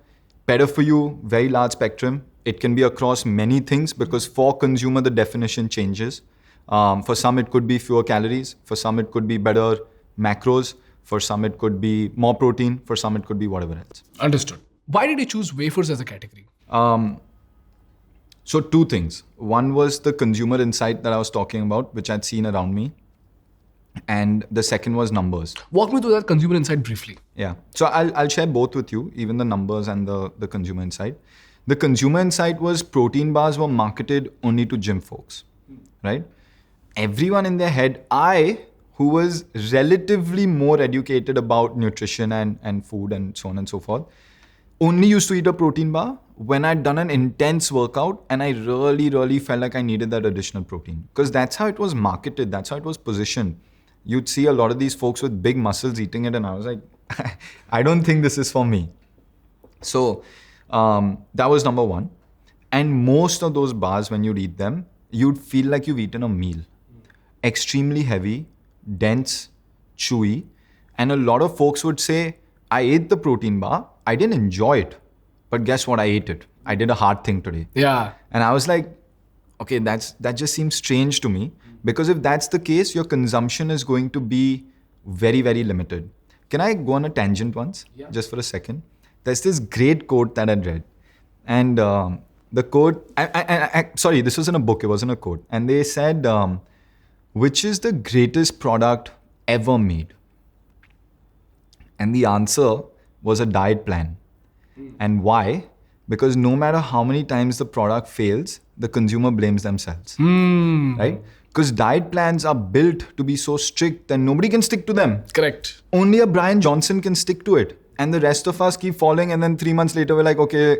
better for you, very large spectrum. It can be across many things because for consumer, the definition changes. For some, it could be fewer calories. For some, it could be better macros. For some, it could be more protein. For some, it could be whatever else.
Understood. Why did you choose wafers as a category?
So two things. One was the consumer insight that I was talking about, which I'd seen around me. And the second was numbers.
Walk me through that consumer insight briefly.
Yeah. So I'll share both with you, even the numbers and the consumer insight. The consumer insight was protein bars were marketed only to gym folks, right? Everyone in their head, who was relatively more educated about nutrition and food and so on and so forth, only used to eat a protein bar when I'd done an intense workout and I really felt like I needed that additional protein. Because that's how it was marketed, that's how it was positioned. You'd see a lot of these folks with big muscles eating it, and I was like, I don't think this is for me. So that was number one. And most of those bars, when you'd eat them, you'd feel like you've eaten a meal. Extremely heavy, dense, chewy. And a lot of folks would say, I ate the protein bar, I didn't enjoy it. But guess what? I ate it. I did a hard thing today.
Yeah.
And I was like, okay, that just seems strange to me. Because if that's the case, your consumption is going to be very, very limited. Can I go on a tangent once?
Yeah.
Just for a second. There's this great quote that I'd read. And the quote, sorry, this was in a book, it wasn't a quote. And they said, which is the greatest product ever made? And the answer was a diet plan. And why? Because no matter how many times the product fails, the consumer blames themselves. Right? Because diet plans are built to be so strict that nobody can stick to them.
Correct.
Only a Brian Johnson can stick to it. And the rest of us keep following, and then 3 months later we're like, okay,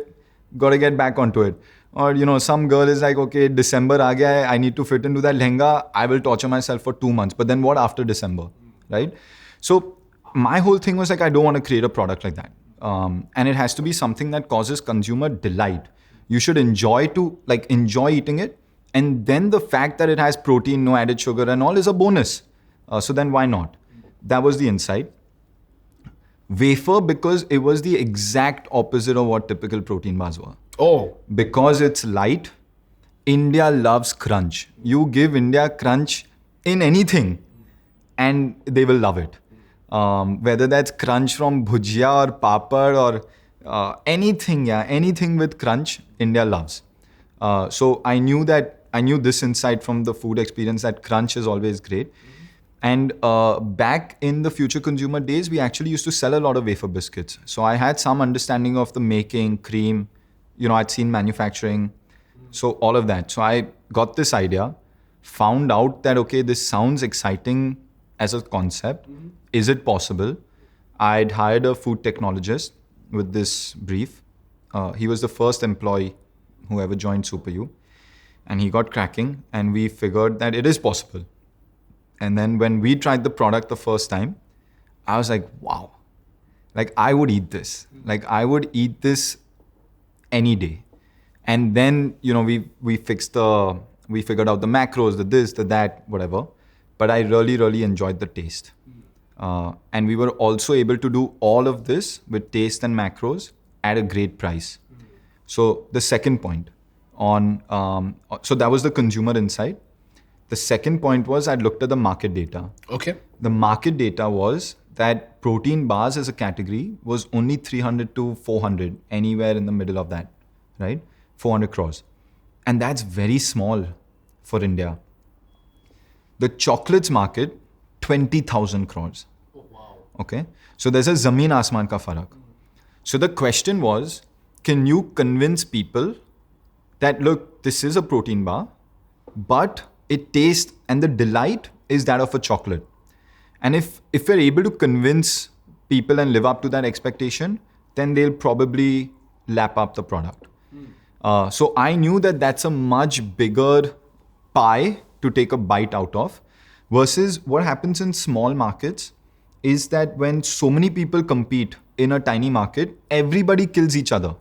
gotta get back onto it. Or, some girl is like, okay, December aa gaya hai, I need to fit into that lehenga, I will torture myself for 2 months. But then what after December, right? So my whole thing was like, I don't want to create a product like that. And it has to be something that causes consumer delight. You should enjoy eating it. And then the fact that it has protein, no added sugar and all is a bonus. So then why not? That was the insight. Wafer, because it was the exact opposite of what typical protein bars were.
Oh.
Because it's light, India loves crunch. You give India crunch in anything and they will love it. Whether that's crunch from bhujia or papad or anything with crunch, India loves. So I knew this insight from the food experience that crunch is always great. And back in the future consumer days, we actually used to sell a lot of wafer biscuits. So I had some understanding of the making, cream, I'd seen manufacturing, so all of that. So I got this idea, found out that, okay, this sounds exciting as a concept. Is it possible? I'd hired a food technologist with this brief. He was the first employee who ever joined SuperYou. And he got cracking, and we figured that it is possible. And then when we tried the product the first time, I was like, wow, like I would eat this. Like I would eat this any day. And then, we figured out the macros, the this, the that, whatever. But I really enjoyed the taste. And we were also able to do all of this with taste and macros at a great price. So the second point so that was the consumer insight. The second point was I'd looked at the market data.
Okay.
The market data was that protein bars as a category was only 300 to 400, anywhere in the middle of that, right? 400 crores. And that's very small for India. The chocolates market, 20,000 crores.
Oh, wow.
Okay. So there's a zameen asman ka farak. So the question was, can you convince people that, look, this is a protein bar, but it tastes and the delight is that of a chocolate. And if we're able to convince people and live up to that expectation, then they'll probably lap up the product. So I knew that that's a much bigger pie to take a bite out of, versus what happens in small markets is that when so many people compete in a tiny market, everybody kills each other,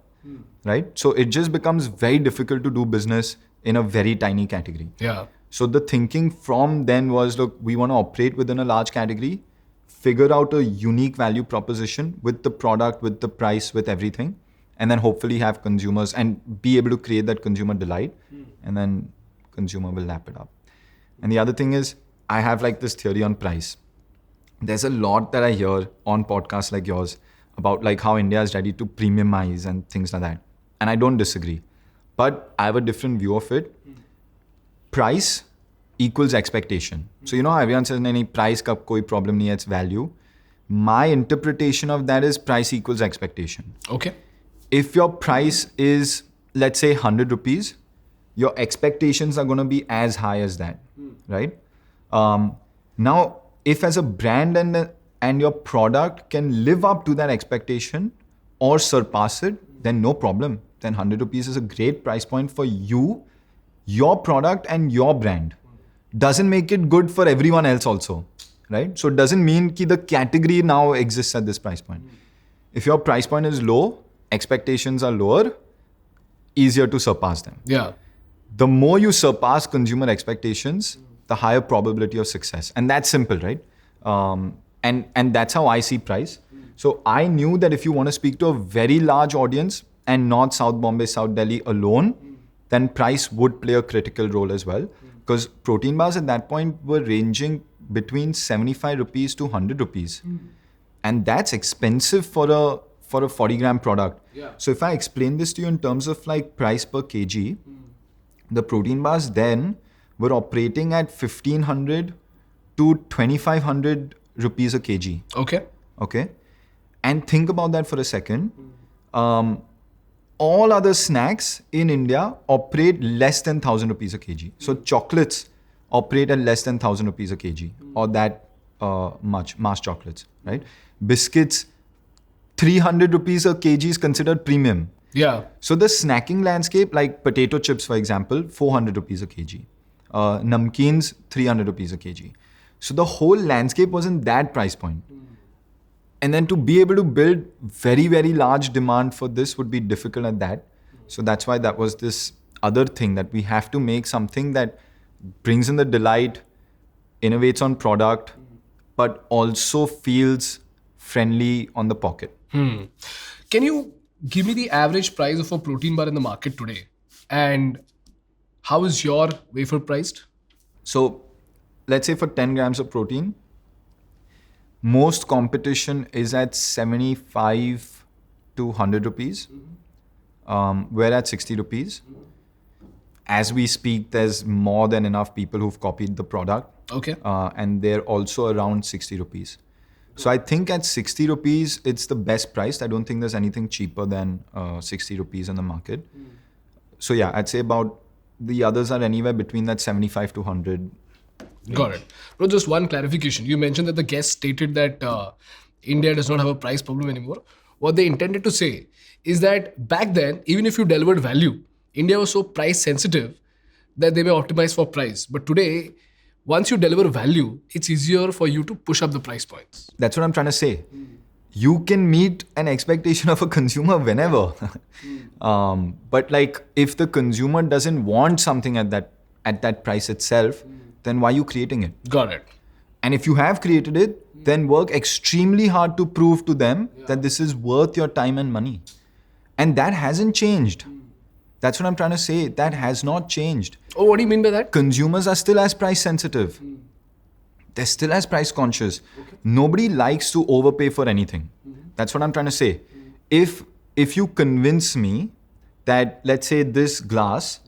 right? So it just becomes very difficult to do business in a very tiny category.
Yeah.
So the thinking from then was, look, we want to operate within a large category, figure out a unique value proposition with the product, with the price, with everything, and then hopefully have consumers and be able to create that consumer delight, and then consumer will lap it up. And the other thing is, I have like this theory on price. There's a lot that I hear on podcasts like yours about like how India is ready to premiumize and things like that. And I don't disagree. But I have a different view of it. Price equals expectation. So everyone says, nahi, price ka koi problem nahi hai, it's value. My interpretation of that is price equals expectation.
Okay.
If your price is, let's say, 100 rupees, your expectations are going to be as high as that, right? Now, if as a brand and your product can live up to that expectation or surpass it, then no problem. Then 100 rupees is a great price point for you, your product and your brand. Doesn't make it good for everyone else also, right? So it doesn't mean that the category now exists at this price point. If your price point is low, expectations are lower, easier to surpass them.
Yeah.
The more you surpass consumer expectations, the higher probability of success. And that's simple, right? And that's how I see price. So I knew that if you want to speak to a very large audience and not South Bombay, South Delhi alone, then price would play a critical role as well. Because protein bars at that point were ranging between 75 rupees to 100 rupees. And that's expensive for a 40 gram product.
Yeah.
So if I explain this to you in terms of like price per kg, the protein bars then were operating at 1500 to 2500 rupees a kg. Okay. And think about that for a second. All other snacks in India operate less than 1000 rupees a kg. So chocolates operate at less than 1000 rupees a kg or that much, mass chocolates, right? Biscuits, 300 rupees a kg is considered premium.
Yeah.
So the snacking landscape, like potato chips, for example, 400 rupees a kg. Namkeens, 300 rupees a kg. So the whole landscape was in that price point. And then to be able to build very, very large demand for this would be difficult at that. So that's why that was this other thing that we have to make something that brings in the delight, innovates on product, but also feels friendly on the pocket.
Can you give me the average price of a protein bar in the market today? And how is your wafer priced?
So let's say for 10 grams of protein, most competition is at 75 to 100 rupees. We're at 60 rupees. As we speak, there's more than enough people who've copied the product.
Okay.
And they're also around 60 rupees. So I think at 60 rupees, it's the best priced. I don't think there's anything cheaper than 60 rupees in the market. So yeah, I'd say about the others are anywhere between that 75 to 100.
Got it. Bro, just one clarification. You mentioned that the guest stated that India does not have a price problem anymore. What they intended to say is that back then, even if you delivered value, India was so price sensitive that they were optimized for price. But today, once you deliver value, it's easier for you to push up the price points.
That's what I'm trying to say. You can meet an expectation of a consumer whenever. But like if the consumer doesn't want something at that price itself, then why are you creating it?
Got it.
And if you have created it, then work extremely hard to prove to them that this is worth your time and money. And that hasn't changed. That's what I'm trying to say. That has not changed.
Oh, what do you mean by that?
Consumers are still as price sensitive. They're still as price conscious. Nobody likes to overpay for anything. That's what I'm trying to say. If you convince me that, let's say, this glass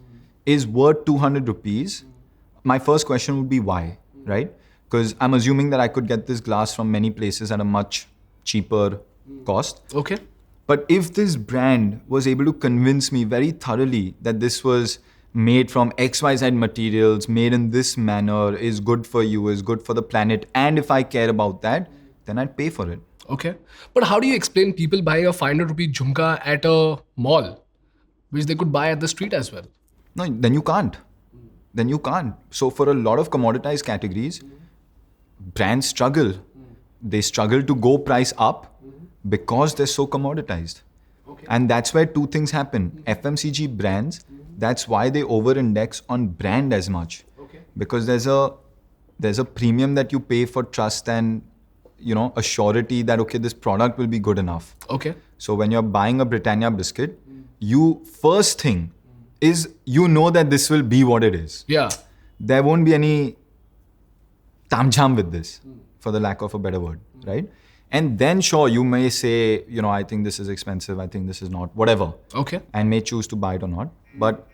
is worth 200 rupees, my first question would be why, right? Because I'm assuming that I could get this glass from many places at a much cheaper cost.
Okay.
But if this brand was able to convince me very thoroughly that this was made from XYZ materials, made in this manner, is good for you, is good for the planet, and if I care about that, then I'd pay for it.
Okay. But how do you explain people buying a 500 rupee jhumka at a mall, which they could buy at the street as well?
No, then you can't. Then you can't. So for a lot of commoditized categories, brands struggle. They struggle to go price up because they're so commoditized.
Okay.
And that's where two things happen. FMCG brands, that's why they over-index on brand as much.
Okay.
Because there's a premium that you pay for trust and a surety that okay, this product will be good enough.
Okay.
So when you're buying a Britannia biscuit, you first thing is that this will be what it is.
Yeah.
There won't be any tamjam with this, for the lack of a better word, right? And then sure, you may say, I think this is expensive, I think this is not, whatever.
Okay.
And may choose to buy it or not. But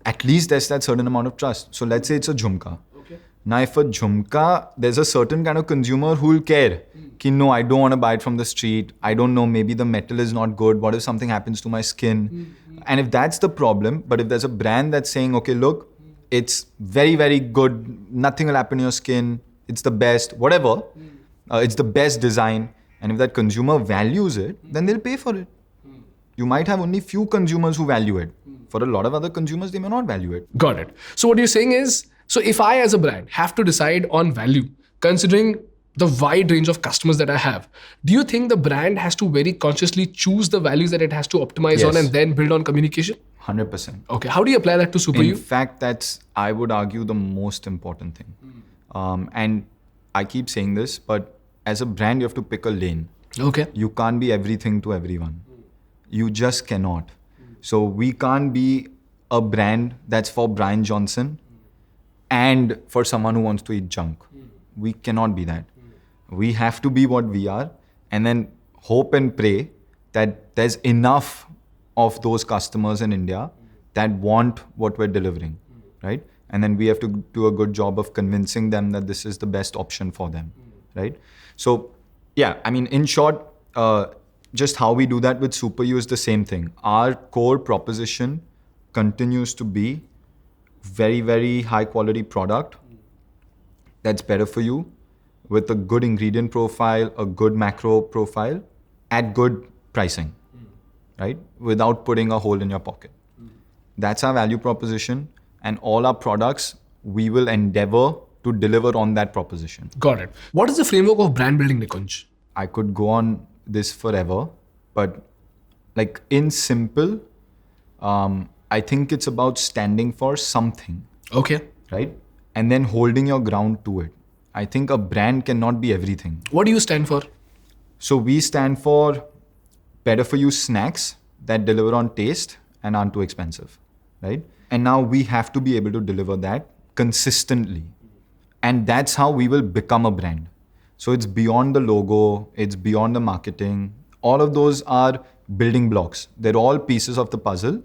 at least there's that certain amount of trust. So let's say it's a jhumka.
Okay.
Now if a jhumka, there's a certain kind of consumer who will care. Ki no, I don't want to buy it from the street. I don't know, maybe the metal is not good. What if something happens to my skin? And if that's the problem, but if there's a brand that's saying, okay, look, it's very, very good. Nothing will happen to your skin. it's the best, whatever, it's the best design. And if that consumer values it, then they'll pay for it. You might have only few consumers who value it. For a lot of other consumers, they may not value it.
Got it. So what you're saying is, so if I as a brand have to decide on value, considering the wide range of customers that I have, do you think the brand has to very consciously choose the values that it has to optimize on
Yes.
and then build on communication?
100%.
Okay. How do you apply that to
In
SuperYou?
fact, that's, I would argue, the most important thing. And I keep saying this, but as a brand, you have to pick a lane.
Okay.
You can't be everything to everyone. You just cannot. So we can't be a brand that's for Brian Johnson and for someone who wants to eat junk. We cannot be that. We have to be what we are, and then hope and pray that there's enough of those customers in India that want what we're delivering, right? And then we have to do a good job of convincing them that this is the best option for them, right? So, yeah, I mean, in short, just how we do that with SuperYou is the same thing. Our core proposition continues to be very, very high quality product that's better for you with a good ingredient profile, a good macro profile at good pricing, right? Without putting a hole in your pocket. That's our value proposition, and all our products, we will endeavor to deliver on that proposition.
Got it. What is the framework of brand building, Nikunj?
I could go on this forever, but like in simple, I think it's about standing for something,
Okay.
right? And then holding your ground to it. I think a brand cannot be everything.
What do you stand for?
So we stand for better for you snacks that deliver on taste and aren't too expensive, right? And now we have to be able to deliver that consistently. And that's how we will become a brand. So it's beyond the logo, it's beyond the marketing. All of those are building blocks. They're all pieces of the puzzle.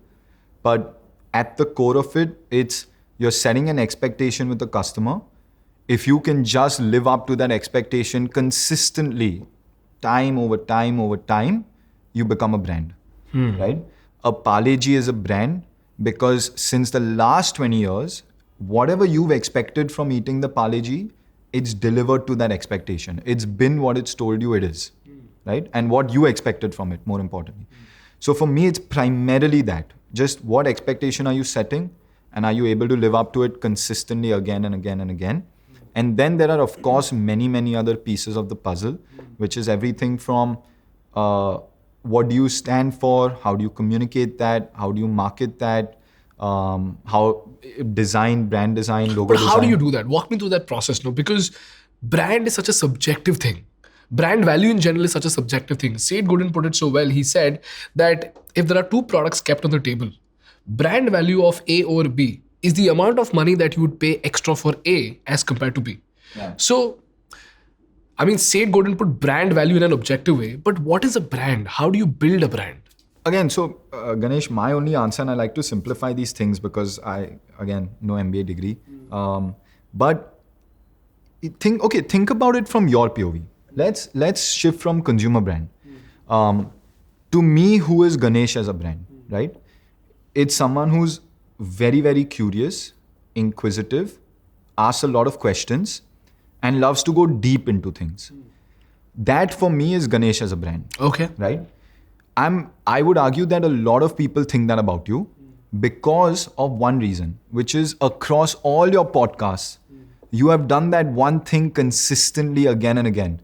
But at the core of it, it's you're setting an expectation with the customer. If you can just live up to that expectation consistently, time over time over time, you become a brand, right? A Parle-G is a brand because since the last 20 years, whatever you've expected from eating the Parle-G, it's delivered to that expectation. It's been what it's told you it is, right? And what you expected from it, more importantly. So for me, it's primarily that. Just what expectation are you setting, and are you able to live up to it consistently again and again and again? And then there are, of course, many, many other pieces of the puzzle, which is everything from what do you stand for, how do you communicate that, how do you market that, how design, brand design, logo
But
design.
how do you do that? Walk me through that process, no? Because brand is such a subjective thing. Brand value in general is such a subjective thing. Seth Godin put it so well. He said that if there are two products kept on the table, brand value of A over B is the amount of money that you would pay extra for A as compared to B.
Yeah.
So, I mean, Seth Godin put brand value in an objective way, but what is a brand? How do you build a brand?
Again, so Ganesh, my only answer, and I like to simplify these things because I, again, no MBA degree. But think about it from your POV. Let's shift from consumer brand. To me, who is Ganesh as a brand, right? It's someone who's very, very curious, inquisitive, asks a lot of questions, and loves to go deep into things. That for me is Ganesh as a brand.
Okay.
Right? I would argue that a lot of people think that about you because of one reason, which is across all your podcasts, you have done that one thing consistently again and again.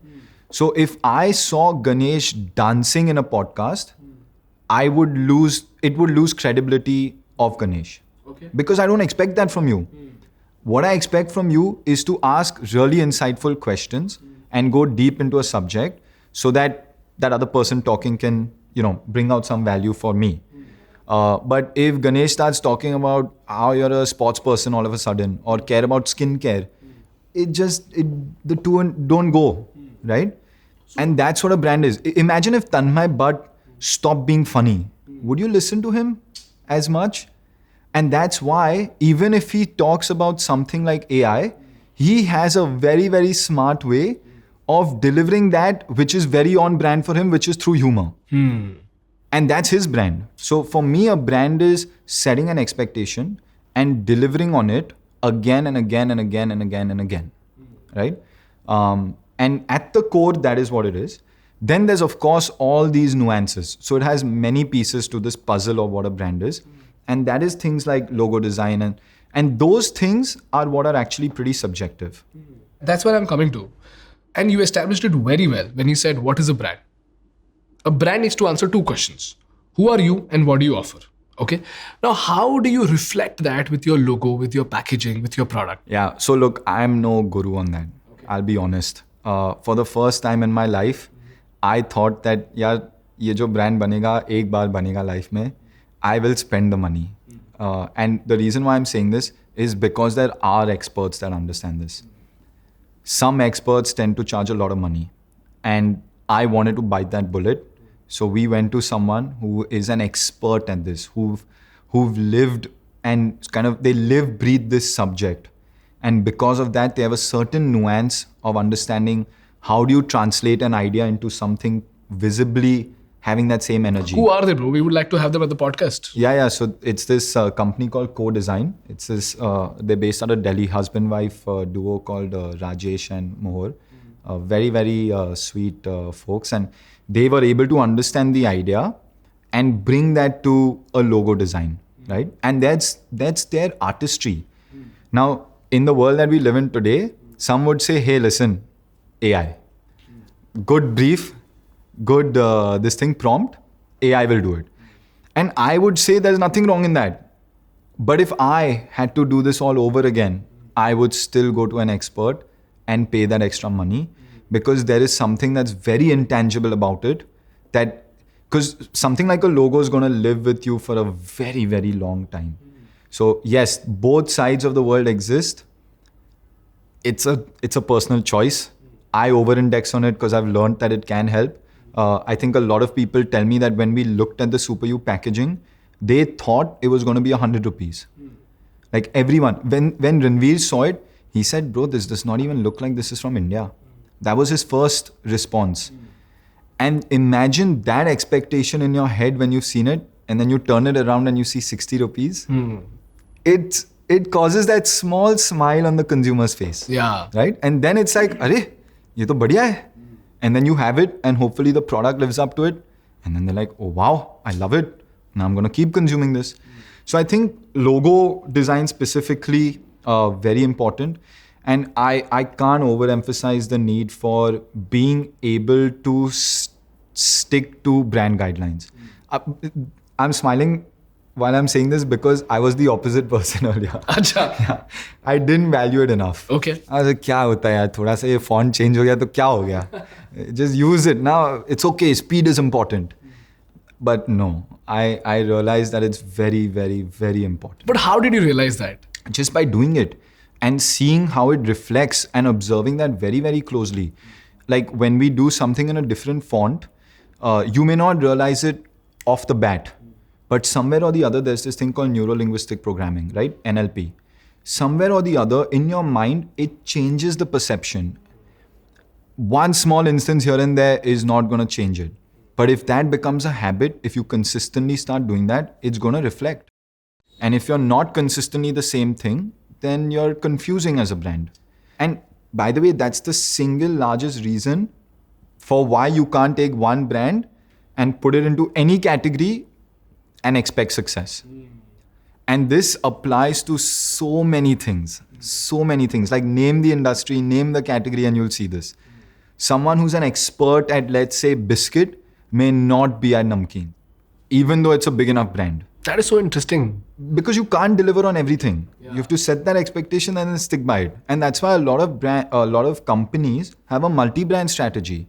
So if I saw Ganesh dancing in a podcast, it would lose credibility of Ganesh.
Okay.
Because I don't expect that from you. What I expect from you is to ask really insightful questions and go deep into a subject so that that other person talking can, bring out some value for me. But if Ganesh starts talking about how you're a sports person all of a sudden or care about skincare, the two don't go, right? And that's what a brand is. Imagine if Tanmay Bhatt stopped being funny. Would you listen to him as much? And that's why even if he talks about something like AI, he has a very, very smart way of delivering that, which is very on brand for him, which is through humor. And that's his brand. So for me, a brand is setting an expectation and delivering on it again and again and again and again and again. right? And at the core, that is what it is. Then there's, of course, all these nuances. So it has many pieces to this puzzle of what a brand is. And that is things like logo design. And those things are what are actually pretty subjective.
That's where I'm coming to. And you established it very well when you said, what is a brand? A brand needs to answer two questions. Who are you and what do you offer? Okay. Now, how do you reflect that with your logo, with your packaging, with your product?
Yeah. So look, I'm no guru on that. Okay. I'll be honest. For the first time in my life, I thought that, yaar, ye jo brand banega, ek baar banega life mein, I will spend the money. And the reason why I'm saying this is because there are experts that understand this. Some experts tend to charge a lot of money. And I wanted to bite that bullet. So we went to someone who is an expert at this, who've lived and they live, breathe this subject. And because of that, they have a certain nuance of understanding how do you translate an idea into something visibly having that same energy.
Who are they, bro? We would like to have them at the podcast.
Yeah. So it's this company called Co-Design. It's this, they're based out of Delhi, husband-wife duo called Rajesh and Mohor. Very, very sweet folks. And they were able to understand the idea and bring that to a logo design, right? And that's their artistry. Now, in the world that we live in today, some would say, hey, listen, AI. Good brief, good prompt, AI will do it. And I would say there's nothing wrong in that. But if I had to do this all over again, I would still go to an expert and pay that extra money, because there is something that's very intangible about it, that because something like a logo is going to live with you for a very, very long time. So yes, both sides of the world exist. It's a personal choice. I over-index on it because I've learned that it can help. I think a lot of people tell me that when we looked at the SuperYou packaging, they thought it was going to be 100 rupees. Like everyone, when Ranveer saw it, he said, bro, this does not even look like this is from India. That was his first response. And imagine that expectation in your head when you've seen it, and then you turn it around and you see 60 rupees. It causes that small smile on the consumer's face.
Yeah.
Right? And then it's like, arey, ye to badhiya hai. And then you have it, and hopefully the product lives up to it. And then they're like, oh wow, I love it. Now I'm going to keep consuming this. So I think logo design specifically, very important. And I can't overemphasize the need for being able to stick to brand guidelines. I'm smiling while I'm saying this because I was the opposite person earlier.
Achha.
Yeah. I didn't value it enough.
Okay.
I was like, क्या होता है यार, थोड़ा सा ये font change हो गया तो क्या हो गया? Just use it. Now it's okay. Speed is important. But no, I realized that it's very, very, very important.
But how did you realize that?
Just by doing it and seeing how it reflects and observing that very, very closely. Like when we do something in a different font, you may not realize it off the bat, but somewhere or the other, there's this thing called neuro-linguistic programming, right? NLP. Somewhere or the other, in your mind, it changes the perception. One small instance here and there is not going to change it. But if that becomes a habit, if you consistently start doing that, it's going to reflect. And if you're not consistently the same thing, then you're confusing as a brand. And by the way, that's the single largest reason for why you can't take one brand and put it into any category and expect success. And this applies to so many things. Like name the industry, name the category, and you'll see this. Someone who's an expert at, let's say, biscuit may not be at namkeen, even though it's a big enough brand.
That is so interesting.
Because you can't deliver on everything. Yeah. You have to set that expectation and then stick by it. And that's why a lot of companies have a multi-brand strategy,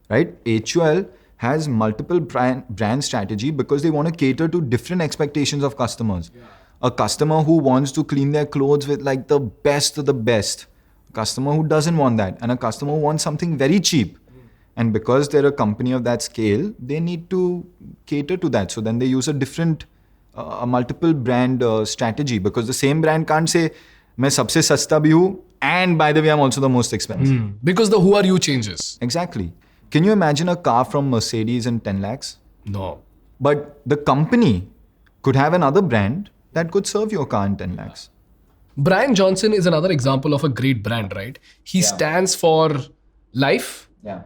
right? HUL has multiple brand strategy because they want to cater to different expectations of customers. Yeah. A customer who wants to clean their clothes with like the best of the best. A customer who doesn't want that. And a customer who wants something very cheap. And because they're a company of that scale, they need to cater to that. So then they use a different a multiple brand strategy, because the same brand can't say, मैं सबसे सस्ता भी हूँ and by the way, I'm also the most expensive.
Because the who are you changes.
Exactly. Can you imagine a car from Mercedes in 10 lakhs?
No.
But the company could have another brand that could serve your car in 10 lakhs.
Brian Johnson is another example of a great brand, right? He stands for life.
Yeah.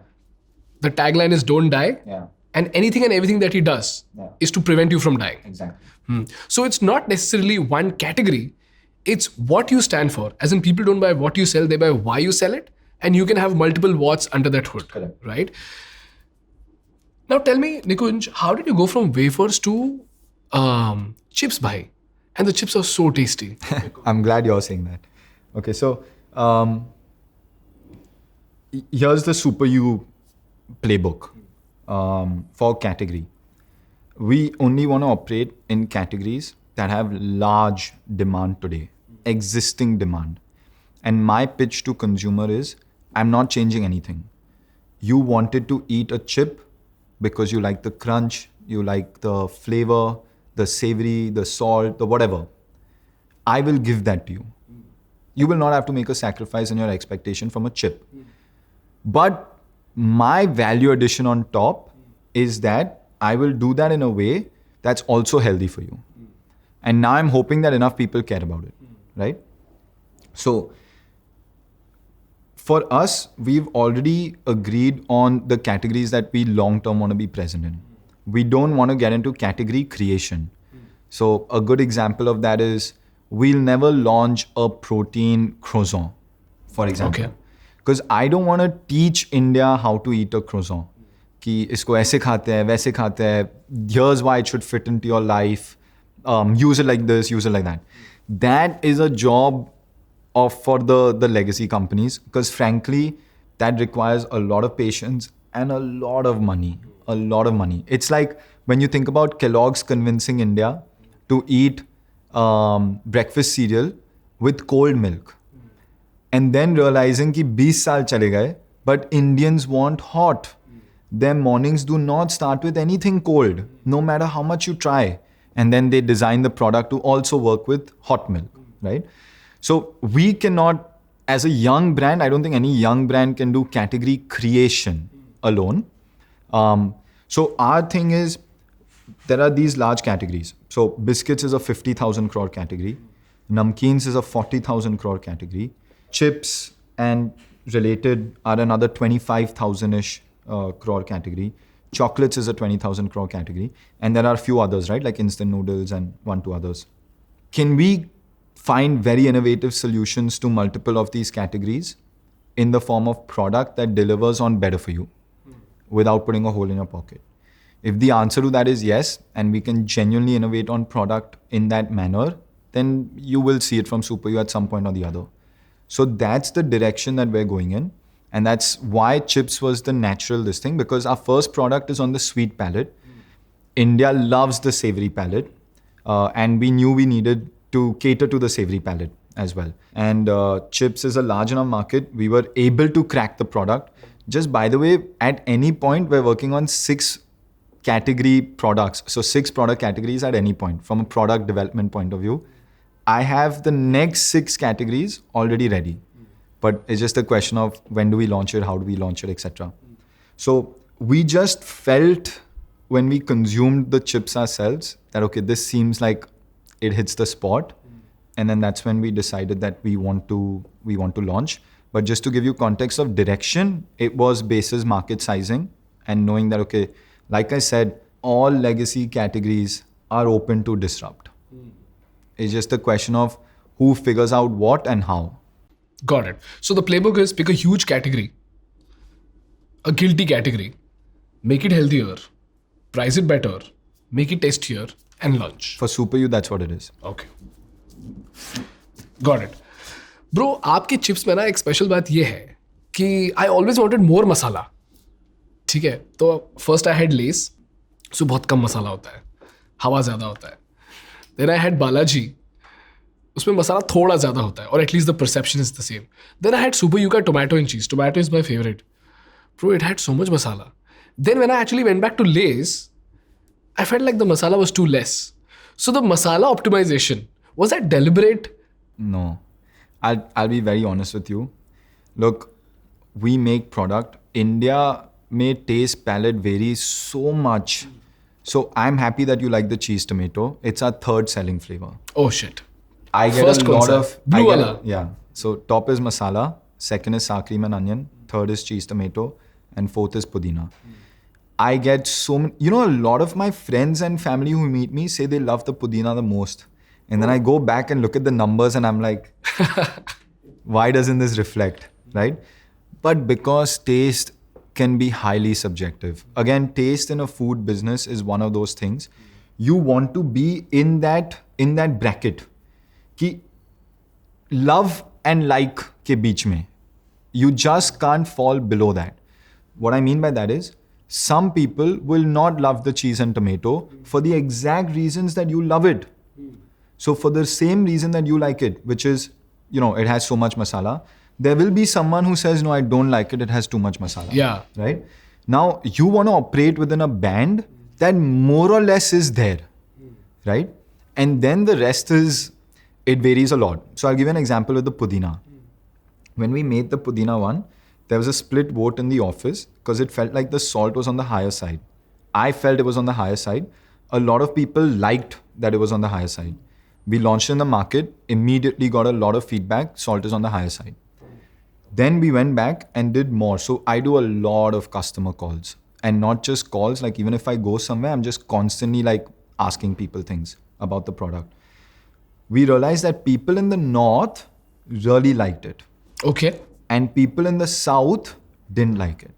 The tagline is don't die.
Yeah.
And anything and everything that he does is to prevent you from dying.
Exactly.
So it's not necessarily one category. It's what you stand for. As in, people don't buy what you sell, they buy why you sell it. And you can have multiple what's under that hood.
Correct.
Right? Now tell me, Nikunj, how did you go from wafers to chips bhai? And the chips are so tasty.
I'm glad you're saying that. Okay, so here's the SuperYou playbook for category. We only want to operate in categories that have large demand today, existing demand. And my pitch to consumer is, I'm not changing anything. You wanted to eat a chip because you like the crunch, you like the flavor, the savory, the salt, the whatever. I will give that to you. You will not have to make a sacrifice in your expectation from a chip. But my value addition on top is that I will do that in a way that's also healthy for you. And now I'm hoping that enough people care about it, right? So for us, we've already agreed on the categories that we long-term want to be present in. We don't want to get into category creation. So a good example of that is we'll never launch a protein croissant, for example.
Okay.
Because I don't want to teach India how to eat a croissant. कि इसको ऐसे खाते हैं, वैसे खाते हैं, here's why it should fit into your life, use it like this, use it like that. That is a job for the legacy companies, because frankly, that requires a lot of patience and a lot of money. A lot of money. It's like when you think about Kellogg's convincing India to eat breakfast cereal with cold milk. And then realizing कि 20 साल चले गए, but Indians want hot. Their mornings do not start with anything cold, no matter how much you try. And then they design the product to also work with hot milk, right? So we cannot, as a young brand, I don't think any young brand can do category creation alone. So our thing is, there are these large categories. So biscuits is a 50,000 crore category. Namkeens is a 40,000 crore category. Chips and related are another 25,000-ish crore category. Chocolates is a 20,000 crore category. And there are a few others, right? Like instant noodles and one, two others. Can we find very innovative solutions to multiple of these categories in the form of product that delivers on better for you without putting a hole in your pocket? If the answer to that is yes, and we can genuinely innovate on product in that manner, then you will see it from SuperYou at some point or the other. So that's the direction that we're going in. And that's why chips was the natural this thing, because our first product is on the sweet palate. India loves the savory palate. And we knew we needed to cater to the savory palate as well. And chips is a large enough market. We were able to crack the product. Just by the way, at any point, we're working on 6 category products. So 6 product categories at any point from a product development point of view. I have the next 6 categories already ready. But it's just a question of when do we launch it, how do we launch it, etc. So we just felt when we consumed the chips ourselves that, okay, this seems like it hits the spot. And then that's when we decided that we want to launch. But just to give you context of direction, it was basis market sizing and knowing that, okay, like I said, all legacy categories are open to disrupt. It's just a question of who figures out what and how.
Got it. So the playbook is pick a huge category, a guilty category, make it healthier, price it better, make it tastier, and launch.
For SuperYou, that's what it is.
Okay. Got it. Bro, आपके chips में ना एक special बात ये है कि I always wanted more मसाला. ठीक है, तो फर्स्ट आई हैड लेस, सो बहुत कम मसाला होता है, हवा ज़्यादा होता है. देन आई हैड बालाजी, उसमें मसाला थोड़ा ज़्यादा होता है, और at least the perception is the same. Then I had SuperYou का tomato and cheese. Tomato is my favourite. Bro, it had so much masala. Then when I actually went back to Lay's, I felt like the masala was too less. So the masala optimization, was that deliberate?
No. I'll be very honest with you. Look, we make product. India may taste palate varies so much. So I'm happy that you like the cheese tomato. It's our 3rd selling flavor.
Oh shit.
I get
First
a
kaun
lot
sa hai?
of
Blue
I get
wala?
yeah. So top is masala, second is sour cream and onion, third is cheese tomato, and fourth is pudina. I get so many, a lot of my friends and family who meet me say they love the pudina the most. And then I go back and look at the numbers and I'm like, why doesn't this reflect, right? But because taste can be highly subjective. Again, taste in a food business is one of those things. You want to be in that bracket. Ki love and like ke beech mein. You just can't fall below that. What I mean by that is, some people will not love the cheese and tomato for the exact reasons that you love it. So for the same reason that you like it, which is, it has so much masala, there will be someone who says, no, I don't like it, it has too much masala.
Yeah.
Right? Now, you want to operate within a band that more or less is there. Right? And then the rest it varies a lot. So I'll give you an example with the pudina. When we made the pudina one, there was a split vote in the office because it felt like the salt was on the higher side. I felt it was on the higher side. A lot of people liked that it was on the higher side. We launched in the market, immediately got a lot of feedback, salt is on the higher side. Then we went back and did more. So I do a lot of customer calls, and not just calls, like even if I go somewhere, I'm just constantly like asking people things about the product. We realized that people in the north really liked it.
Okay.
And people in the south didn't like it.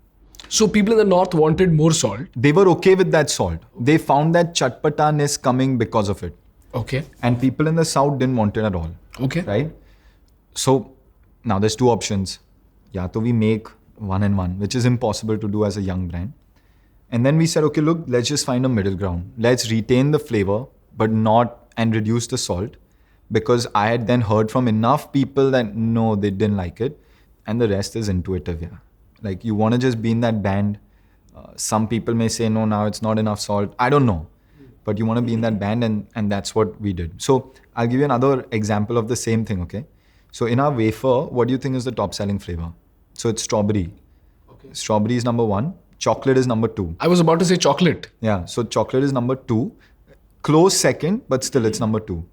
So people in the north wanted more salt.
They were okay with that salt. They found that chatpataness coming because of it.
Okay.
And people in the south didn't want it at all.
Okay.
Right? So now there's two options. Yeah, so we make one and one, which is impossible to do as a young brand. And then we said, okay, look, let's just find a middle ground. Let's retain the flavor, but and reduce the salt. Because I had then heard from enough people that no, they didn't like it. And the rest is intuitive, yeah. Like you want to just be in that band. Some people may say, no, now it's not enough salt. I don't know. But you want to be in that band, and that's what we did. So I'll give you another example of the same thing, okay? So in our wafer, what do you think is the top selling flavor? So it's strawberry. Okay. Strawberry is number 1. Chocolate is number 2.
I was about to say chocolate.
Yeah, so chocolate is number 2. Close second, but still it's number 2.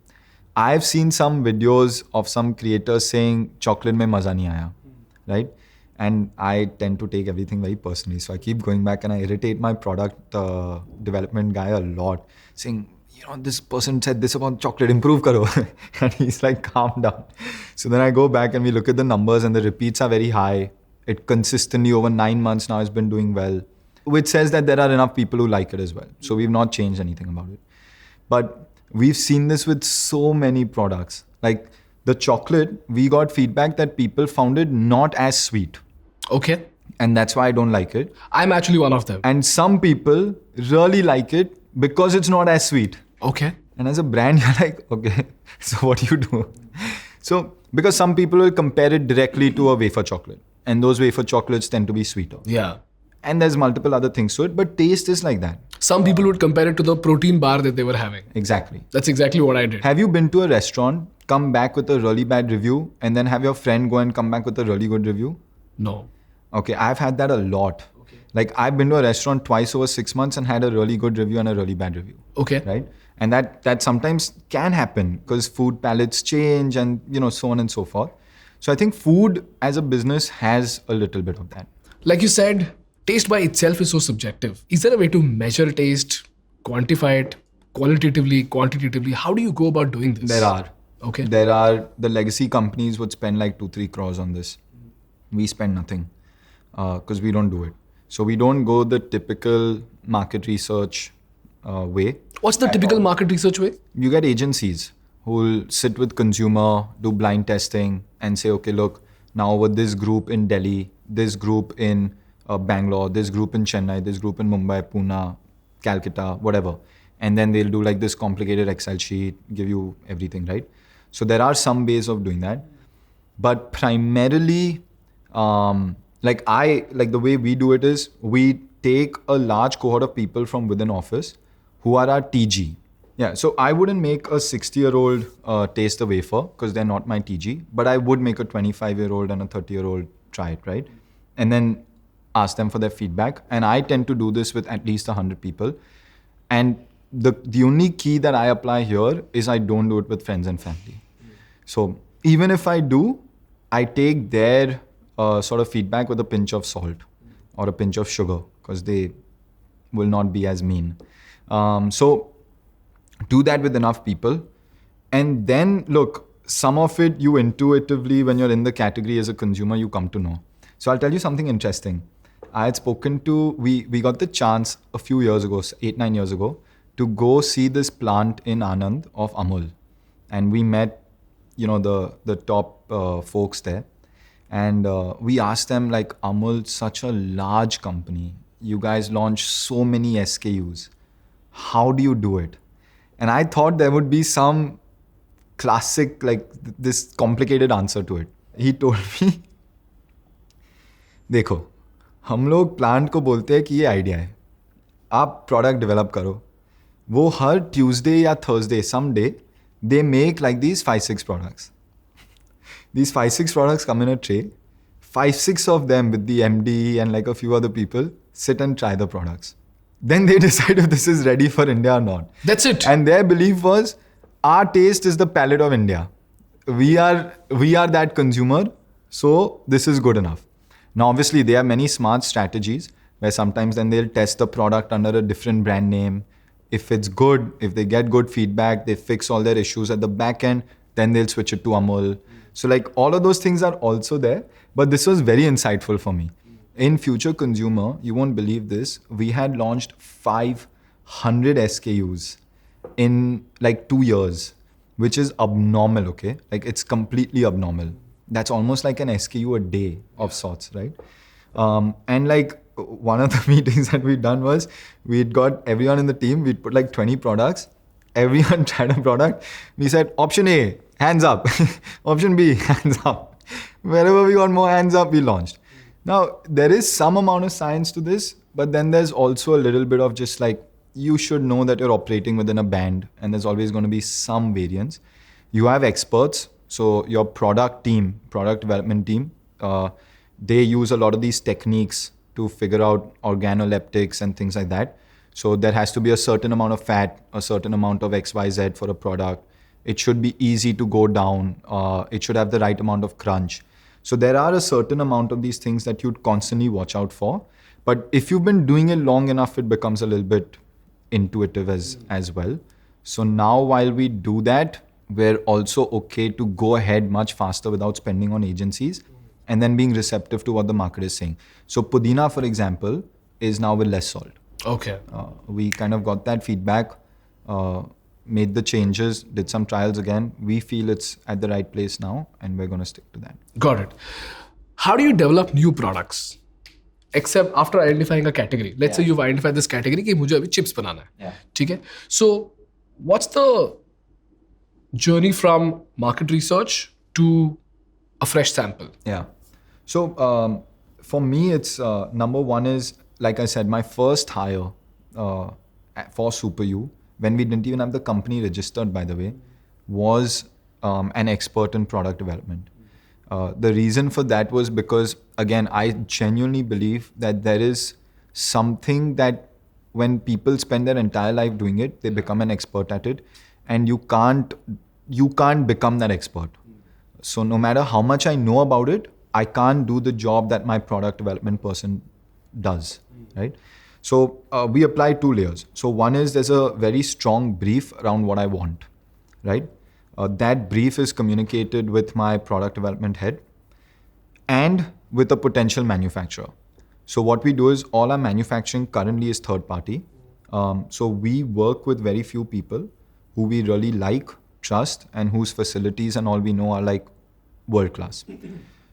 I've seen some videos of some creators saying chocolate mein maza nahi aaya, right? And I tend to take everything very personally. So I keep going back and I irritate my product development guy a lot, saying, this person said this about chocolate, improve karo. And he's like, calm down. So then I go back and we look at the numbers and the repeats are very high. It consistently over 9 months now has been doing well, which says that there are enough people who like it as well. So we've not changed anything about it. But we've seen this with so many products. Like the chocolate, we got feedback that people found it not as sweet.
Okay.
And that's why I don't like it.
I'm actually one of them.
And some people really like it because it's not as sweet.
Okay.
And as a brand, you're like, okay, so what do you do? So, because some people will compare it directly to a wafer chocolate. And those wafer chocolates tend to be sweeter.
Yeah.
And there's multiple other things to it, but taste is like that.
Some people would compare it to the protein bar that they were having.
Exactly.
That's exactly what I did.
Have you been to a restaurant, come back with a really bad review, and then have your friend go and come back with a really good review?
No.
Okay, I've had that a lot. Okay. Like I've been to a restaurant twice over 6 months and had a really good review and a really bad review.
Okay.
Right? And that sometimes can happen because food palates change and so on and so forth. So I think food as a business has a little bit of that.
Like you said, taste by itself is so subjective. Is there a way to measure taste, quantify it, qualitatively, quantitatively? How do you go about doing this?
There are.
Okay.
There are. The legacy companies would spend like 2-3 crores on this. We spend nothing because we don't do it. So we don't go the typical market research way.
What's the typical market research way?
You get agencies who will sit with consumer, do blind testing and say, okay, look, now with this group in Delhi, this group in Bangalore, this group in Chennai, this group in Mumbai, Pune, Calcutta, whatever. And then they'll do like this complicated Excel sheet, give you everything, right? So there are some ways of doing that. But primarily, like the way we do it is we take a large cohort of people from within office who are our TG. Yeah, so I wouldn't make a 60-year-old taste the wafer because they're not my TG, but I would make a 25-year-old and a 30-year-old try it, right? And then ask them for their feedback. And I tend to do this with at least 100 people. And the only key that I apply here is I don't do it with friends and family. So even if I do, I take their sort of feedback with a pinch of salt or a pinch of sugar because they will not be as mean. So do that with enough people. And then look, some of it you intuitively, when you're in the category as a consumer, you come to know. So I'll tell you something interesting. I had spoken to, we got the chance a few years ago, 8-9 years ago, to go see this plant in Anand of Amul. And we met, the top folks there. And we asked them, like, Amul, such a large company. You guys launch so many SKUs. How do you do it? And I thought there would be some classic, like this complicated answer to it. He told me, देखो, हम लोग plant को बोलते हैं कि ये idea है, आप प्रोडक्ट डेवलप करो. वो हर ट्यूसडे या Thursday someday they make like these 5-6 products. These 5-6 products come in a tray. 5-6 of them with the MD and like a few other people sit and try the products. Then they decide if this is ready for India or not.
That's it.
And their belief was, our taste is the palate of India. We are that consumer, so this is good enough. Now, obviously, there are many smart strategies where sometimes then they'll test the product under a different brand name. If it's good, if they get good feedback, they fix all their issues at the back end, then they'll switch it to Amul. So like all of those things are also there. But this was very insightful for me. In Future Consumer, you won't believe this, we had launched 500 SKUs in like 2 years, which is abnormal, okay? Like it's completely abnormal. That's almost like an SKU a day of sorts, right? And like one of the meetings that we'd done was, we'd got everyone in the team, we'd put like 20 products, everyone tried a product. We said, option A, hands up. Option B, hands up. Wherever we got more hands up, we launched. Now, there is some amount of science to this, but then there's also a little bit of just like, you should know that you're operating within a band and there's always going to be some variance. You have experts. So your product development team, they use a lot of these techniques to figure out organoleptics and things like that. So there has to be a certain amount of fat, a certain amount of XYZ for a product. It should be easy to go down. It should have the right amount of crunch. So there are a certain amount of these things that you'd constantly watch out for. But if you've been doing it long enough, it becomes a little bit intuitive as well. So now while we do that, we're also okay to go ahead much faster without spending on agencies and then being receptive to what the market is saying. So Pudina, for example, is now with less salt.
Okay.
We kind of got that feedback, made the changes, did some trials again. We feel it's at the right place now and we're going to stick to that.
Got it. How do you develop new products? Except after identifying a category. Let's say you've identified this category कि मुझे अभी chips बनाना है. ठीक है? So what's the journey from market research to a fresh sample?
Yeah. So for me, it's number one is, like I said, my first hire for SuperYou, when we didn't even have the company registered, by the way, was an expert in product development. The reason for that was because, again, I genuinely believe that there is something that when people spend their entire life doing it, they become an expert at it. And you can't become that expert. So no matter how much I know about it, I can't do the job that my product development person does, right? So we apply 2 layers. So one is there's a very strong brief around what I want, right? That brief is communicated with my product development head and with a potential manufacturer. So what we do is all our manufacturing currently is third party. So we work with very few people who we really like, trust, and whose facilities and all we know are like world class.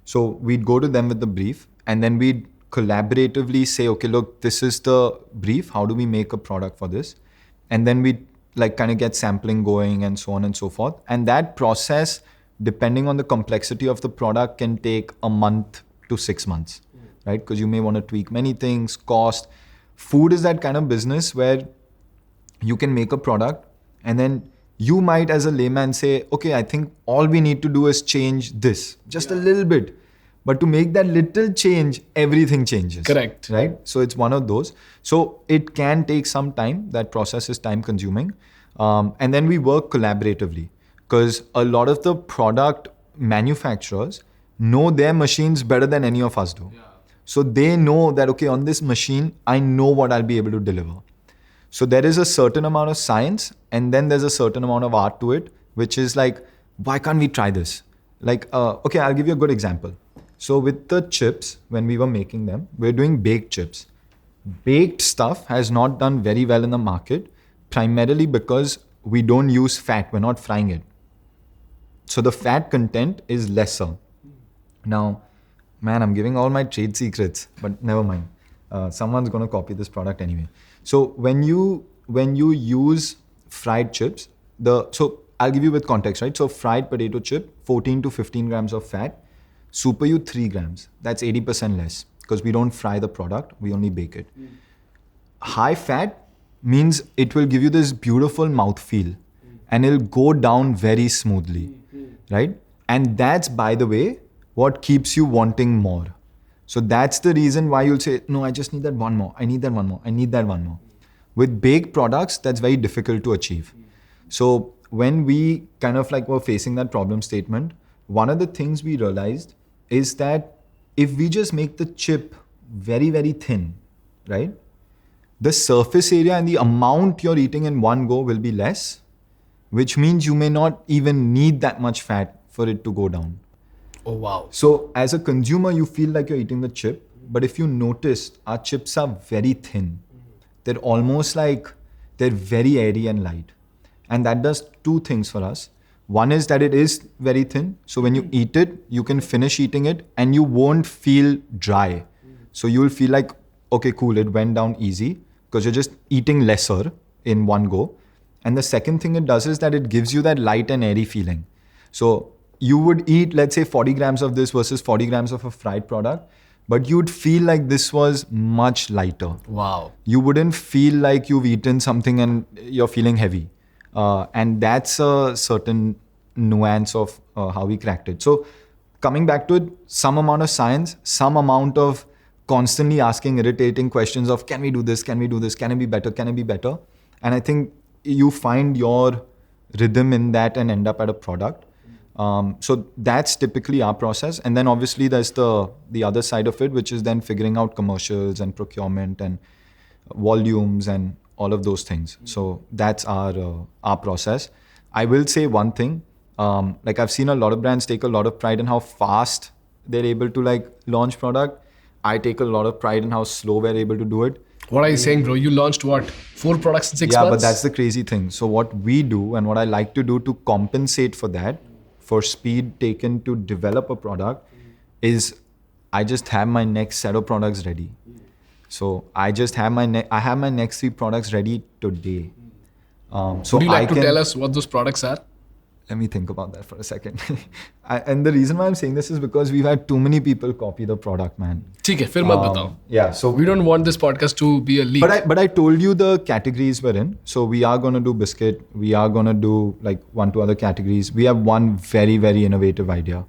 So we'd go to them with the brief and then we'd collaboratively say, okay, look, this is the brief. How do we make a product for this? And then we'd like kind of get sampling going and so on and so forth. And that process, depending on the complexity of the product, can take a month to 6 months, right? Because you may want to tweak many things, cost. Food is that kind of business where you can make a product and then you might as a layman say, okay, I think all we need to do is change this, just a little bit. But to make that little change, everything changes.
Correct.
Right? So it's one of those. So it can take some time. That process is time consuming. And then we work collaboratively. Because a lot of the product manufacturers know their machines better than any of us do. So they know that, okay, on this machine, I know what I'll be able to deliver. So there is a certain amount of science, and then there's a certain amount of art to it, which is like, why can't we try this? Like, okay, I'll give you a good example. So with the chips, when we were making them, we're doing baked chips. Baked stuff has not done very well in the market, primarily because we don't use fat, we're not frying it. So the fat content is lesser. Now, man, I'm giving all my trade secrets, but never mind. Someone's going to copy this product anyway. So when you use fried chips, so I'll give you with context, right? So fried potato chip, 14 to 15 grams of fat. SuperYou, 3 grams. That's 80% less because we don't fry the product, we only bake it. High fat means it will give you this beautiful mouthfeel and it'll go down very smoothly, right? And that's, by the way, what keeps you wanting more. So that's the reason why you'll say, no, I just need that one more. I need that one more. I need that one more. With baked products, that's very difficult to achieve. So when we kind of like were facing that problem statement, one of the things we realized is that if we just make the chip very, very thin, right? The surface area and the amount you're eating in one go will be less, which means you may not even need that much fat for it to go down.
Oh, wow.
So as a consumer, you feel like you're eating the chip, but if you notice, our chips are very thin. They're almost like, they're very airy and light. And that does two things for us. One is that it is very thin. So when you eat it, you can finish eating it and you won't feel dry. So you'll feel like, okay, cool, it went down easy because you're just eating lesser in one go. And the second thing it does is that it gives you that light and airy feeling. So you would eat, let's say, 40 grams of this versus 40 grams of a fried product, but you'd feel like this was much lighter.
Wow.
You wouldn't feel like you've eaten something and you're feeling heavy. And that's a certain nuance of how we cracked it. So coming back to it, some amount of science, some amount of constantly asking irritating questions of, can we do this? Can we do this? Can it be better? Can it be better? And I think you find your rhythm in that and end up at a product. So that's typically our process. And then obviously there's the other side of it, which is then figuring out commercials and procurement and volumes and all of those things. So that's our process. I will say one thing, like I've seen a lot of brands take a lot of pride in how fast they're able to like launch product. I take a lot of pride in how slow we're able to do it.
What are you saying, bro? You launched what? 4 products in 6 months?
Yeah, but that's the crazy thing. So what we do and what I like to do to compensate for that, for speed taken to develop a product, is I just have my next set of products ready. So I just have my next 3 products ready today. So
would you like to tell us what those products are?
Let me think about that for a second. And the reason why I'm saying this is because we've had too many people copy the product, man.
ठीक है, फिर मत बताओ.
Yeah, so
we don't want this podcast to be a leak.
But I told you the categories we're in. So we are going to do biscuit. We are going to do like 1-2 other categories. We have one very, very innovative idea,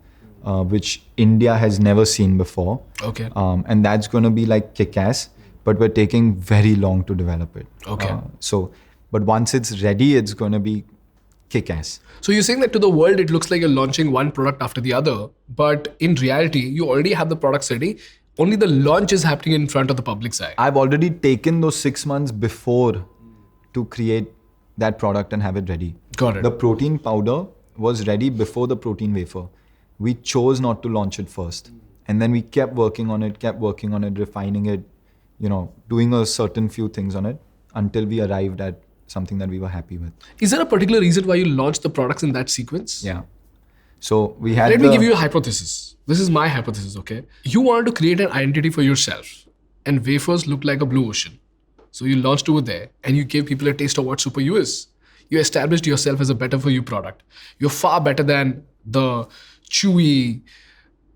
which India has never seen before.
Okay.
And that's going to be like kick-ass, but we're taking very long to develop it.
Okay.
But once it's ready, it's going to be kick-ass.
So you're saying that to the world, it looks like you're launching one product after the other, but in reality, you already have the products ready. Only the launch is happening in front of the public's eye.
I've already taken those 6 months before to create that product and have it ready.
Got it.
The protein powder was ready before the protein wafer. We chose not to launch it first. And then we kept working on it, refining it, doing a certain few things on it until we arrived at something that we were happy with.
Is there a particular reason why you launched the products in that sequence?
Yeah. So we had
Let me give you a hypothesis. This is my hypothesis, okay? You wanted to create an identity for yourself, and wafers look like a blue ocean. So you launched over there and you gave people a taste of what SuperYou is. You established yourself as a better for you product. You're far better than the chewy,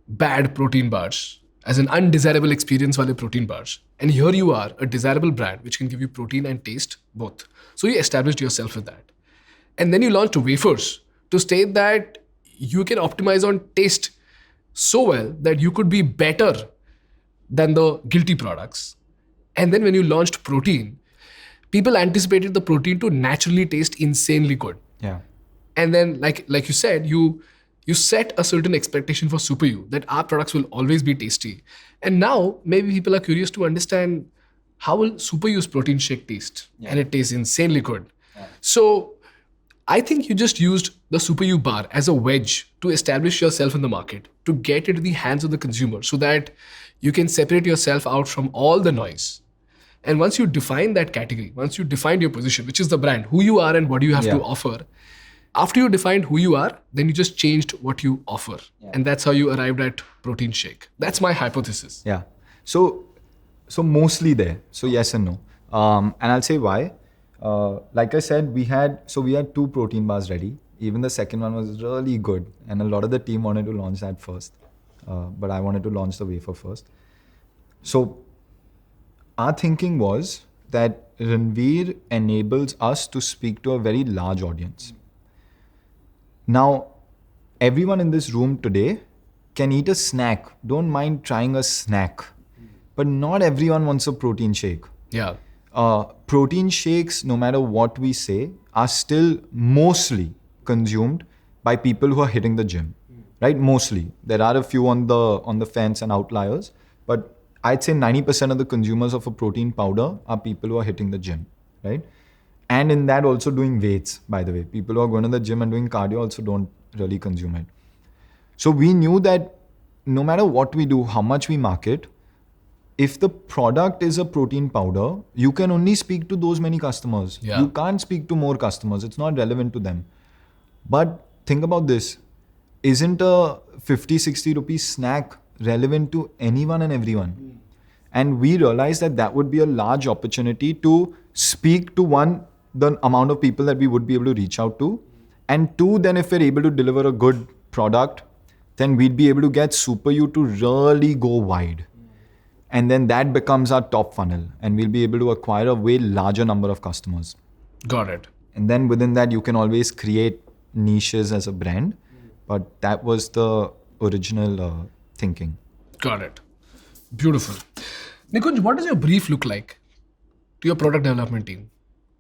bad protein bars, as an undesirable experience wale protein bars. And here you are, a desirable brand which can give you protein and taste both. So you established yourself with that. And then you launched wafers to state that you can optimize on taste so well that you could be better than the guilty products. And then when you launched protein, people anticipated the protein to naturally taste insanely good.
Yeah.
And then like you said, you set a certain expectation for SuperYou that our products will always be tasty. And now maybe people are curious to understand how will SuperYou's protein shake taste? And it tastes insanely good. So I think you just used the SuperYou bar as a wedge to establish yourself in the market, to get into the hands of the consumer so that you can separate yourself out from all the noise. And once you define that category, once you define your position, which is the brand, who you are and what you have to offer, after you defined who you are, then you just changed what you offer. And that's how you arrived at protein shake. That's my hypothesis.
Yeah. So mostly there. So yes and no. And I'll say why. Like I said, we had 2 protein bars ready. Even the second one was really good. And a lot of the team wanted to launch that first. But I wanted to launch the Wafer first. So our thinking was that Ranveer enables us to speak to a very large audience. Now, everyone in this room today can eat a snack. Don't mind trying a snack. But not everyone wants a protein shake.
Yeah.
Protein shakes, no matter what we say, are still mostly consumed by people who are hitting the gym, right? Mostly. There are a few on the fence and outliers, but I'd say 90% of the consumers of a protein powder are people who are hitting the gym, right? And in that also doing weights, by the way. People who are going to the gym and doing cardio also don't really consume it. So we knew that no matter what we do, how much we market, if the product is a protein powder, you can only speak to those many customers.
Yeah.
You can't speak to more customers. It's not relevant to them. But think about this. Isn't a 50, 60 rupees snack relevant to anyone and everyone? And we realized that would be a large opportunity to speak to the amount of people that we would be able to reach out to. And 2, then if we're able to deliver a good product, then we'd be able to get SuperYou to really go wide. And then that becomes our top funnel. And we'll be able to acquire a way larger number of customers.
Got it.
And then within that, you can always create niches as a brand. But that was the original thinking.
Got it. Beautiful. Nikunj, what does your brief look like to your product development team?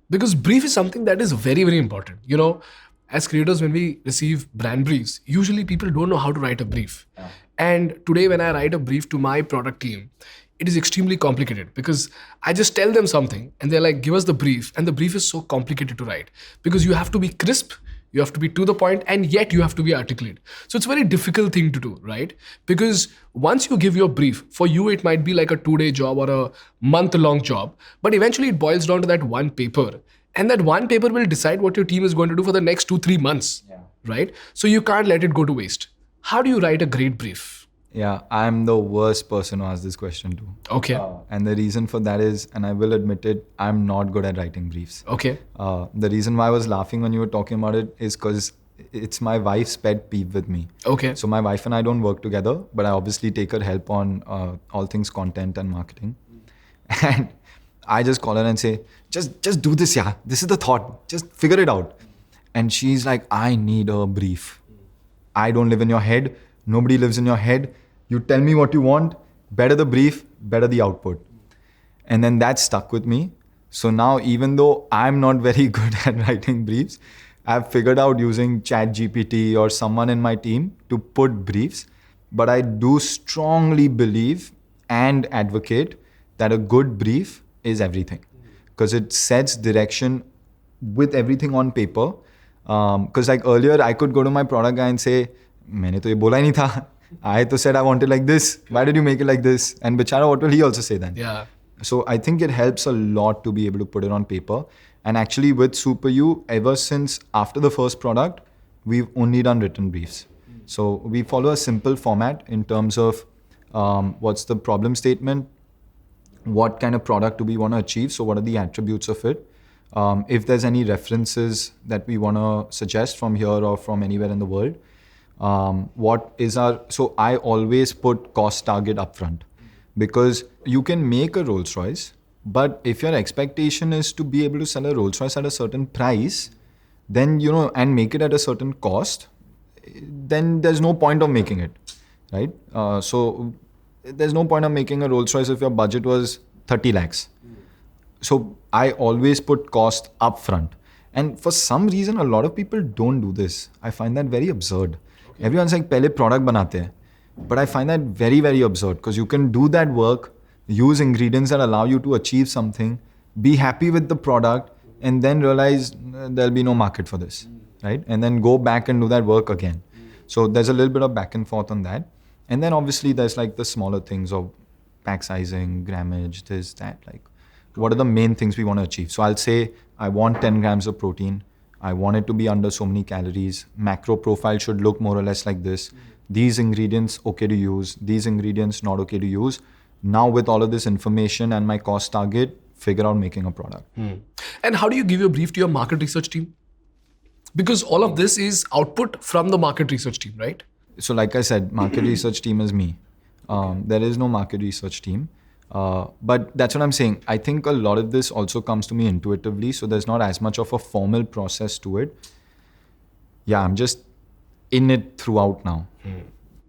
Because brief is something that is very, very important. You know, as creators, when we receive brand briefs, usually people don't know how to write a brief. And today when I write a brief to my product team, it is extremely complicated because I just tell them something and they're like, give us the brief. And the brief is so complicated to write because you have to be crisp, you have to be to the point, and yet you have to be articulate. So it's a very difficult thing to do, right? Because once you give your brief, for you it might be like a 2-day job or a month-long job, but eventually it boils down to that one paper. And that one paper will decide what your team is going to do for the next 2-3 months, right? So you can't let it go to waste. How do you write a great brief?
Yeah, I'm the worst person to ask this question to.
Okay.
And the reason for that is, and I will admit it, I'm not good at writing briefs.
Okay.
The reason why I was laughing when you were talking about it is because it's my wife's pet peeve with me.
Okay.
So my wife and I don't work together, but I obviously take her help on all things content and marketing. And I just call her and say, just do this, yeah. This is the thought. Just figure it out. And she's like, I need a brief. I don't live in your head. Nobody lives in your head. You tell me what you want. Better the brief, better the output. And then that stuck with me. So now, even though I'm not very good at writing briefs, I've figured out using ChatGPT or someone in my team to put briefs. But I do strongly believe and advocate that a good brief is everything. Because it sets direction with everything on paper. Because like earlier, I could go to my product guy and say, मैंने तो ये बोला ही नहीं था. I said I wanted like this. Why did you make it like this? And bichara, what will he also say then?
Yeah.
So I think it helps a lot to be able to put it on paper. And actually with SuperYou, ever since after the first product, we've only done written briefs. So we follow a simple format in terms of what's the problem statement, what kind of product do we want to achieve, so what are the attributes of it. If there's any references that we want to suggest from here or from anywhere in the world. So I always put cost target upfront because you can make a Rolls Royce, but if your expectation is to be able to sell a Rolls Royce at a certain price, then, and make it at a certain cost, then there's no point of making it, right? So there's no point of making a Rolls Royce if your budget was 30 lakhs. So I always put cost upfront. And for some reason, a lot of people don't do this. I find that very absurd. Everyone's like, "Pehle product banate hain." But I find that very, very absurd because you can do that work, use ingredients that allow you to achieve something, be happy with the product, and then realize there'll be no market for this, right? And then go back and do that work again. So there's a little bit of back and forth on that. And then obviously there's like the smaller things of pack sizing, grammage, this, that, like what are the main things we want to achieve? So I'll say I want 10 grams of protein. I want it to be under so many calories. Macro profile should look more or less like this. These ingredients okay to use. These ingredients not okay to use. Now with all of this information and my cost target, figure out making a product.
And how do you give your brief to your market research team? Because all of this is output from the market research team, right?
So like I said, market research team is me. There is no market research team. But that's what I'm saying. I think a lot of this also comes to me intuitively. So there's not as much of a formal process to it. Yeah, I'm just in it throughout now.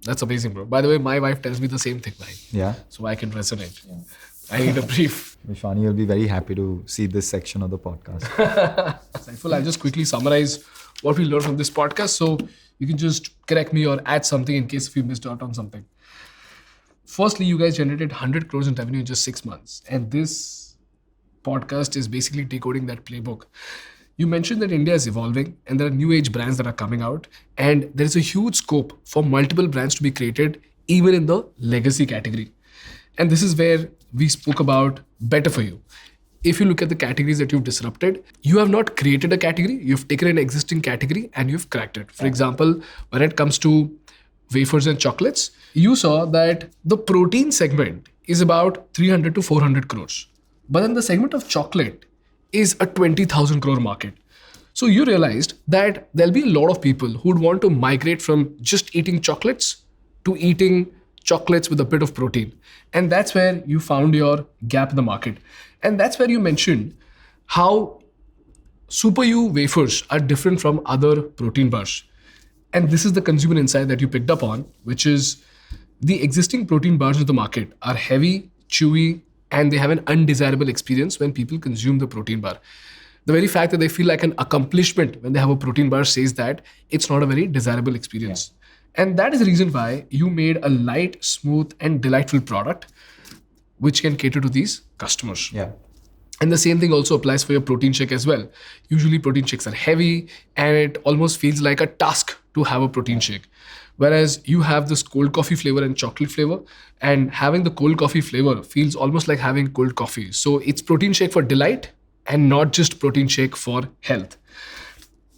That's amazing, bro. By the way, my wife tells me the same thing, right?
Yeah.
So I can resonate. Yeah. I need a brief.
Vishwani will be very happy to see this section of the podcast.
Saiful, I'll just quickly summarize what we learned from this podcast. So you can just correct me or add something in case if you missed out on something. Firstly, you guys generated 100 crores in revenue in just 6 months. And this podcast is basically decoding that playbook. You mentioned that India is evolving and there are new age brands that are coming out. And there is a huge scope for multiple brands to be created, even in the legacy category. And this is where we spoke about better for you. If you look at the categories that you've disrupted, you have not created a category, you've taken an existing category and you've cracked it. For example, when it comes to wafers and chocolates, you saw that the protein segment is about 300 to 400 crores. But then the segment of chocolate is a 20,000 crore market. So you realized that there'll be a lot of people who would want to migrate from just eating chocolates to eating chocolates with a bit of protein. And that's where you found your gap in the market. And that's where you mentioned how SuperYou wafers are different from other protein bars. And this is the consumer insight that you picked up on, which is the existing protein bars in the market are heavy, chewy, and they have an undesirable experience when people consume the protein bar. The very fact that they feel like an accomplishment when they have a protein bar says that it's not a very desirable experience. Yeah. And that is the reason why you made a light, smooth, and delightful product which can cater to these customers.
Yeah.
And the same thing also applies for your protein shake as well. Usually protein shakes are heavy and it almost feels like a task to have a protein shake. Whereas you have this cold coffee flavor and chocolate flavor, and having the cold coffee flavor feels almost like having cold coffee. So it's protein shake for delight and not just protein shake for health.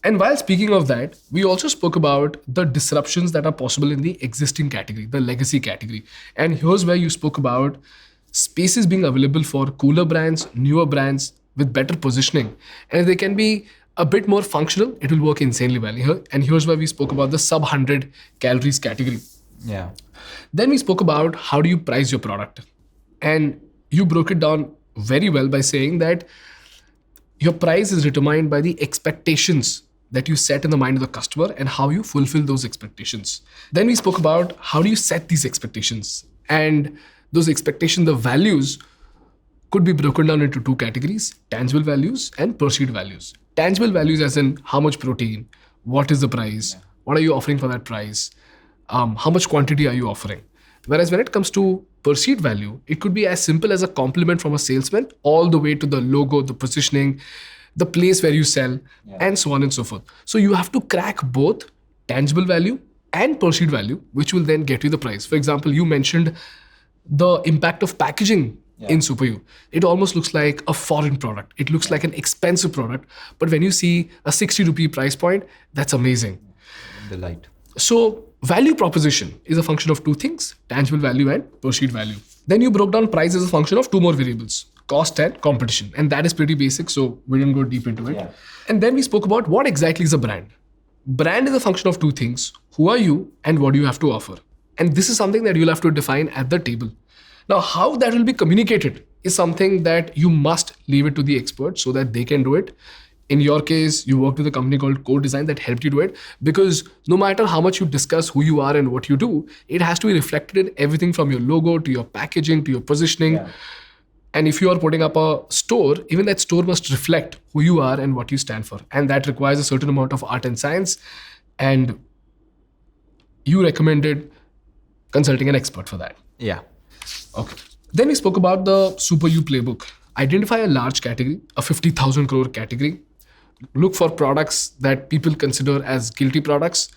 And while speaking of that, we also spoke about the disruptions that are possible in the existing category, the legacy category. And here's where you spoke about spaces being available for cooler brands, newer brands with better positioning. And if they can be a bit more functional, it will work insanely well here. And here's where we spoke about the sub 100 calories category.
Yeah.
Then we spoke about how do you price your product. And you broke it down very well by saying that your price is determined by the expectations that you set in the mind of the customer and how you fulfill those expectations. Then we spoke about how do you set these expectations. And those expectations, the values, could be broken down into two categories: tangible values and perceived values. Tangible values as in how much protein, what is the price, what are you offering for that price, how much quantity are you offering. Whereas when it comes to perceived value, it could be as simple as a compliment from a salesman all the way to the logo, the positioning, the place where you sell, and so on and so forth. So you have to crack both tangible value and perceived value, which will then get you the price. For example, you mentioned the impact of packaging in SuperYou. It almost looks like a foreign product. It looks like an expensive product. But when you see a 60 rupee price point, that's amazing.
Delight.
So value proposition is a function of two things: tangible value and perceived value. Then you broke down price as a function of two more variables: cost and competition. And that is pretty basic, so we didn't go deep into it. Yeah. And then we spoke about what exactly is a brand. Brand is a function of two things: who are you and what do you have to offer. And this is something that you'll have to define at the table. Now, how that will be communicated is something that you must leave it to the experts so that they can do it. In your case, you worked with a company called Core Design that helped you do it, because no matter how much you discuss who you are and what you do, it has to be reflected in everything from your logo to your packaging to your positioning. Yeah. And if you are putting up a store, even that store must reflect who you are and what you stand for. And that requires a certain amount of art and science. And you recommended consulting an expert for that.
Yeah.
Okay. Then we spoke about the SuperYou playbook. Identify a large category, a 50,000 crore category. Look for products that people consider as guilty products.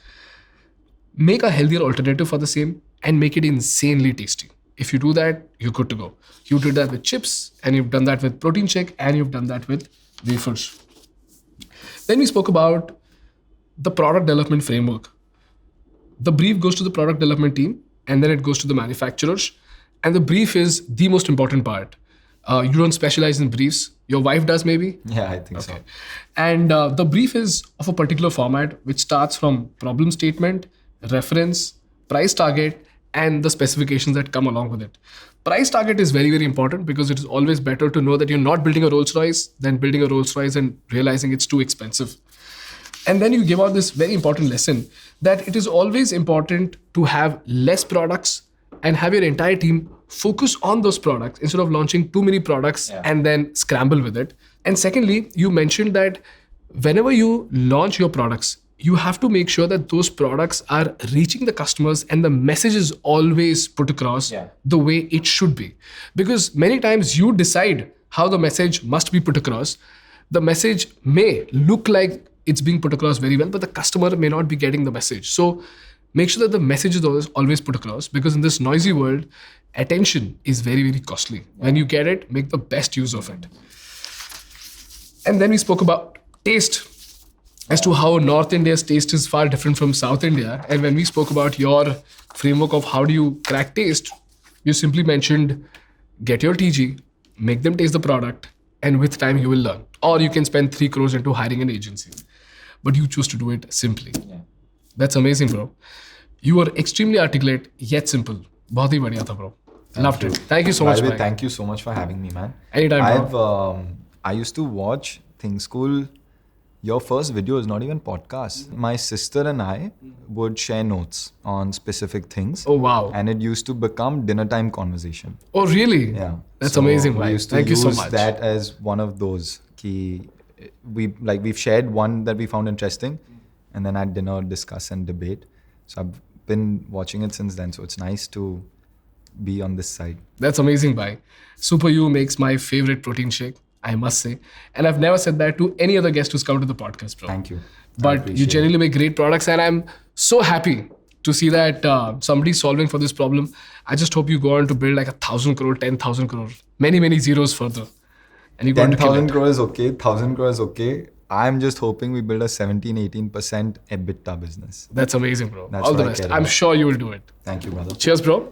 Make a healthier alternative for the same and make it insanely tasty. If you do that, you're good to go. You did that with chips, and you've done that with protein shake, and you've done that with wafers. Then we spoke about the product development framework. The brief goes to the product development team, and then it goes to the manufacturers. And the brief is the most important part. You don't specialize in briefs. Your wife does, maybe?
Yeah, I think so.
And the brief is of a particular format, which starts from problem statement, reference, price target, and the specifications that come along with it. Price target is very, very important because it is always better to know that you're not building a Rolls Royce than building a Rolls Royce and realizing it's too expensive. And then you give out this very important lesson that it is always important to have less products and have your entire team focus on those products instead of launching too many products and then scramble with it. And secondly, you mentioned that whenever you launch your products, you have to make sure that those products are reaching the customers and the message is always put across the way it should be. Because many times you decide how the message must be put across. The message may look like it's being put across very well, but the customer may not be getting the message. So make sure that the message is always put across, because in this noisy world, attention is very, very costly. When you get it, make the best use of it. And then we spoke about taste, as to how North India's taste is far different from South India. And when we spoke about your framework of how do you crack taste, you simply mentioned get your TG, make them taste the product, and with time you will learn. Or you can spend 3 crores into hiring an agency. But you choose to do it simply. That's amazing, bro. You were extremely articulate yet simple. बहुत ही बढ़िया था, bro. Loved it. Thank you so much, man.
Thank you so much for having me, man.
Anytime, bro.
I used to watch Think School. Your first video is not even podcast. My sister and I would share notes on specific things.
Oh, wow.
And it used to become dinner time conversation.
Oh, really?
Yeah.
That's amazing,
we
man.
used to
Thank you so
use
much.
that as one of those key. We've shared one that we found interesting, and then at dinner discuss and debate. So I've been watching it since then. So it's nice to be on this side.
That's amazing, bhai. SuperYou makes my favorite protein shake, I must say. And I've never said that to any other guest who's come to the podcast, bro.
Thank you.
But you genuinely make great products, and I'm so happy to see that somebody's solving for this problem. I just hope you go on to build like 1,000 crore, 10,000 crore, many, many zeros further. And you got to kill
10,000
it.
crore is okay, 1,000 crore is okay. I'm just hoping we build a 17-18% EBITDA business.
That's amazing, bro.
That's
All the
what I
best.
care
I'm
about.
sure you will do it.
Thank you, brother.
Cheers, bro.